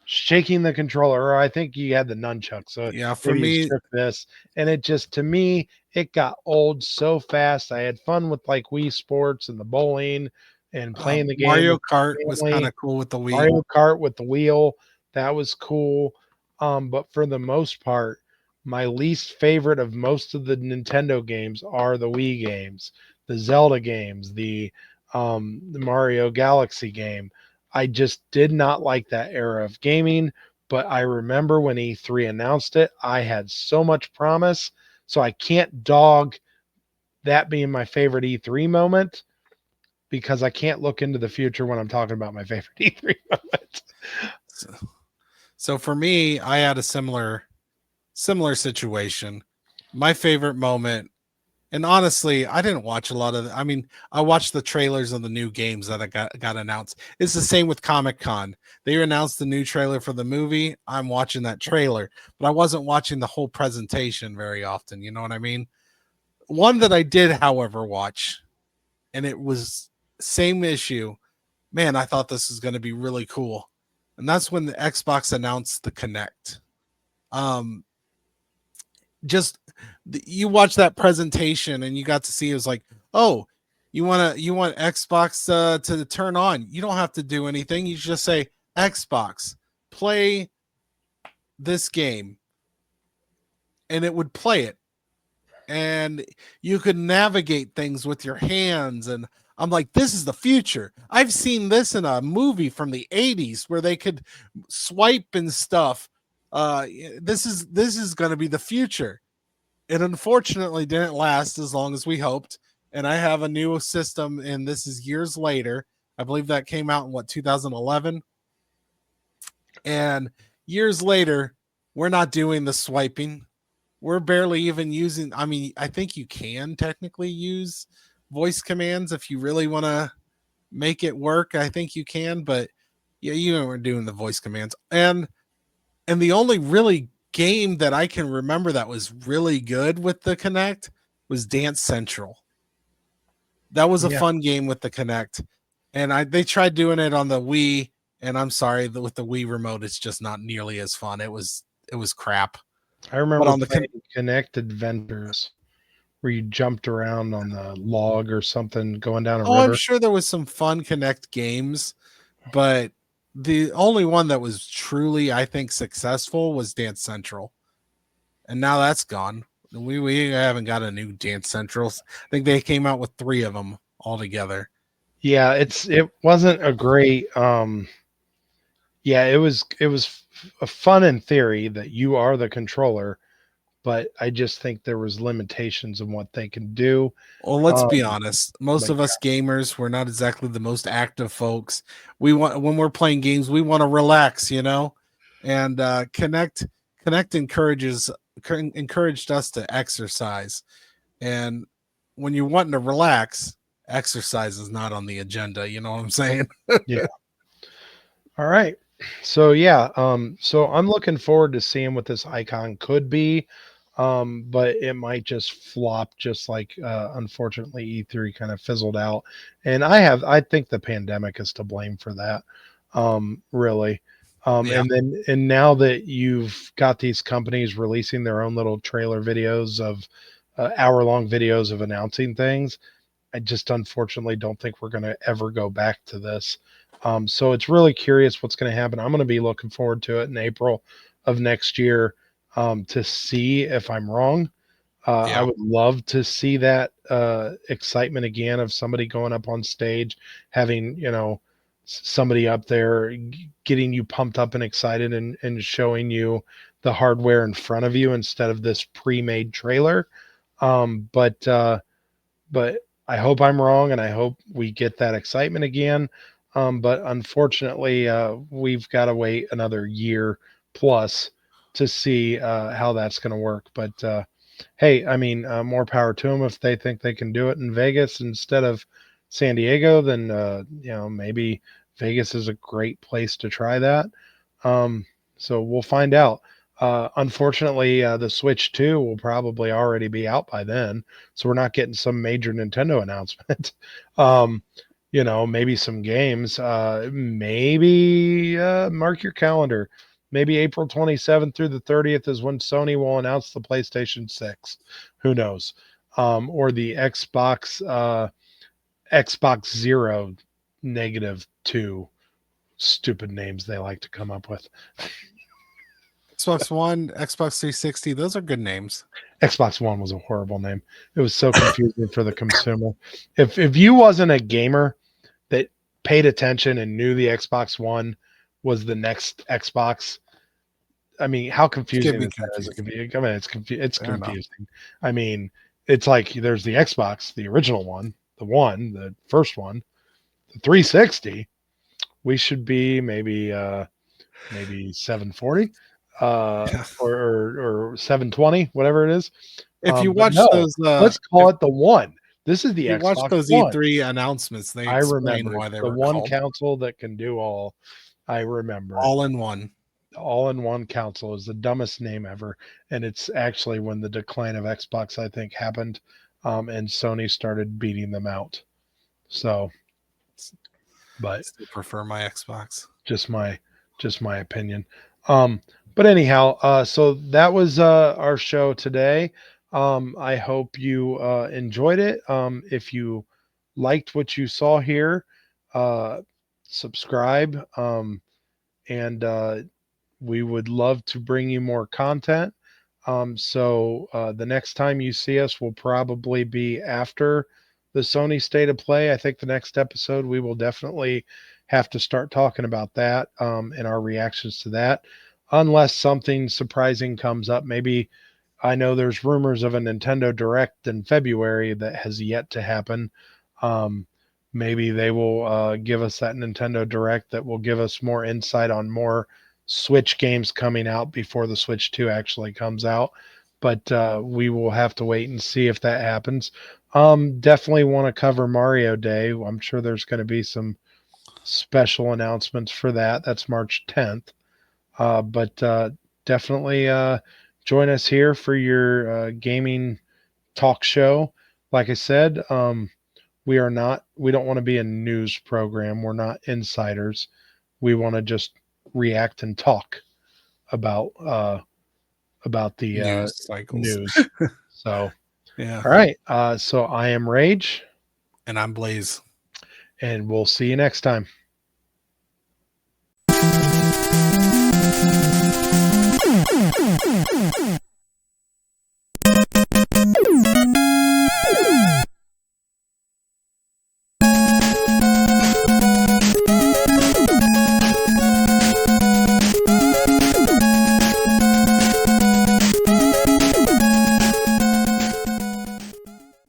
Speaker 3: shaking the controller, or I think you had the nunchuck. So
Speaker 4: Yeah, for
Speaker 3: maybe you
Speaker 4: me,
Speaker 3: shook this. And it just, to me, it got old so fast. I had fun with like Wii Sports and the bowling and playing the game
Speaker 4: Mario
Speaker 3: with
Speaker 4: Kart
Speaker 3: the
Speaker 4: was kind
Speaker 3: family.
Speaker 4: of cool with the Wii.
Speaker 3: Mario Kart with the wheel, that was cool. But for the most part, my least favorite of most of the Nintendo games are the Wii games, the Zelda games, the Mario Galaxy game. I just did not like that era of gaming. But I remember when E3 announced it, I had so much promise. So I can't dog that being my favorite E3 moment because I can't look into the future when I'm talking about my favorite E3 moment.
Speaker 4: So, so for me, I had a similar similar situation. My favorite moment, and honestly, I didn't watch a lot of. I mean, I watched the trailers of the new games that I got announced. It's the same with Comic-Con. They announced the new trailer for the movie. I'm watching that trailer, but I wasn't watching the whole presentation very often. You know what I mean? One that I did, however, watch, and it was same issue. Man, I thought this was going to be really cool, and that's when the Xbox announced the Kinect. Um, just you watch that presentation and you got to see it was like, oh, you want Xbox to turn on. You don't have to do anything. You just say Xbox, play this game, and it would play it. And you could navigate things with your hands. And I'm like, this is the future. I've seen this in a movie from the 80s where they could swipe and stuff. This is going to be the future. It unfortunately didn't last as long as we hoped. And I have a new system, and this is years later. I believe that came out in 2011. And years later, we're not doing the swiping. We're barely even using. I mean, I think you can technically use voice commands if you really want to make it work. I think you can, but yeah, you know, we're doing the voice commands. And the only really game that I can remember that was really good with the Kinect was Dance Central. That was a fun game with the Kinect. And they tried doing it on the Wii, and I'm sorry, with the Wii remote, it's just not nearly as fun. It was crap.
Speaker 3: I remember playing Kinect Adventures where you jumped around on the log or something going down a river.
Speaker 4: I'm sure there was some fun Kinect games, but the only one that was truly, I think, successful was Dance Central. And now that's gone. We haven't got a new Dance Centrals. I think they came out with 3 of them altogether.
Speaker 3: Yeah, it wasn't a great it was a fun in theory that you are the controller, but I just think there was limitations in what they can do.
Speaker 4: Well, let's be honest. Most of us gamers, we're not exactly the most active folks. When we're playing games, we want to relax, you know? And Connect encouraged us to exercise. And when you're wanting to relax, exercise is not on the agenda, you know what I'm saying?
Speaker 3: Yeah. All right. So so I'm looking forward to seeing what this icon could be. But it might just flop, just like unfortunately E3 kind of fizzled out. And I think the pandemic is to blame for that. Really. And now that you've got these companies releasing their own little trailer videos of hour-long videos of announcing things, I just unfortunately don't think we're going to ever go back to this. So it's really curious what's going to happen. I'm going to be looking forward to it in April of next year to see if I'm wrong. I would love to see that excitement again of somebody going up on stage, having, you know, somebody up there getting you pumped up and excited and showing you the hardware in front of you instead of this pre-made trailer. But I hope I'm wrong, and I hope we get that excitement again. But unfortunately, we've got to wait another year plus to see how that's going to work. But hey, I mean, more power to them. If they think they can do it in Vegas instead of San Diego, then you know, maybe Vegas is a great place to try that. So we'll find out. Unfortunately, the Switch 2 will probably already be out by then, so we're not getting some major Nintendo announcement. You know, maybe some games. Maybe mark your calendar. Maybe April 27th through the 30th is when Sony will announce the PlayStation 6. Who knows? Or the Xbox Zero -2. Stupid names they like to come up with.
Speaker 4: Xbox One, Xbox 360, those are good names.
Speaker 3: Xbox One was a horrible name. It was so confusing for the consumer. If you wasn't a gamer that paid attention and knew the Xbox One was the next Xbox, I mean, how confusing is that? As it can be? I mean, it's confusing. I mean, it's like there's the Xbox, the original one, the first one, the 360. We should be maybe 740. or 720, whatever it is.
Speaker 4: If you
Speaker 3: But
Speaker 4: watch
Speaker 3: no,
Speaker 4: those,
Speaker 3: let's call it the one. This is the
Speaker 4: you watch
Speaker 3: Xbox
Speaker 4: those
Speaker 3: One.
Speaker 4: E3 announcements, they
Speaker 3: I
Speaker 4: explain
Speaker 3: remember
Speaker 4: why
Speaker 3: it's
Speaker 4: they
Speaker 3: the
Speaker 4: were
Speaker 3: one
Speaker 4: called
Speaker 3: console that can do all. I remember it.
Speaker 4: all in one.
Speaker 3: All-in-one console is the dumbest name ever, and it's actually when the decline of Xbox, I think, happened, and Sony started beating them out. So, but
Speaker 4: Still prefer my Xbox.
Speaker 3: just my opinion. But anyhow, so that was our show today. I hope you enjoyed it. If you liked what you saw here, subscribe, and we would love to bring you more content. So the next time you see us will probably be after the Sony State of Play. I think the next episode we will definitely have to start talking about that and our reactions to that, unless something surprising comes up. Maybe I know there's rumors of a Nintendo Direct in February that has yet to happen. Um, Maybe they will give us that Nintendo Direct that will give us more insight on more Switch games coming out before the Switch 2 actually comes out. But we will have to wait and see if that happens. Definitely want to cover Mario Day. I'm sure there's going to be some special announcements for that. That's March 10th. But definitely join us here for your gaming talk show. Like I said, we don't want to be a news program. We're not insiders. We want to just react and talk about the
Speaker 4: News cycles.
Speaker 3: news. So,
Speaker 4: Yeah.
Speaker 3: all right. So I am Rage,
Speaker 4: And I'm Blaze.
Speaker 3: and we'll see you next time.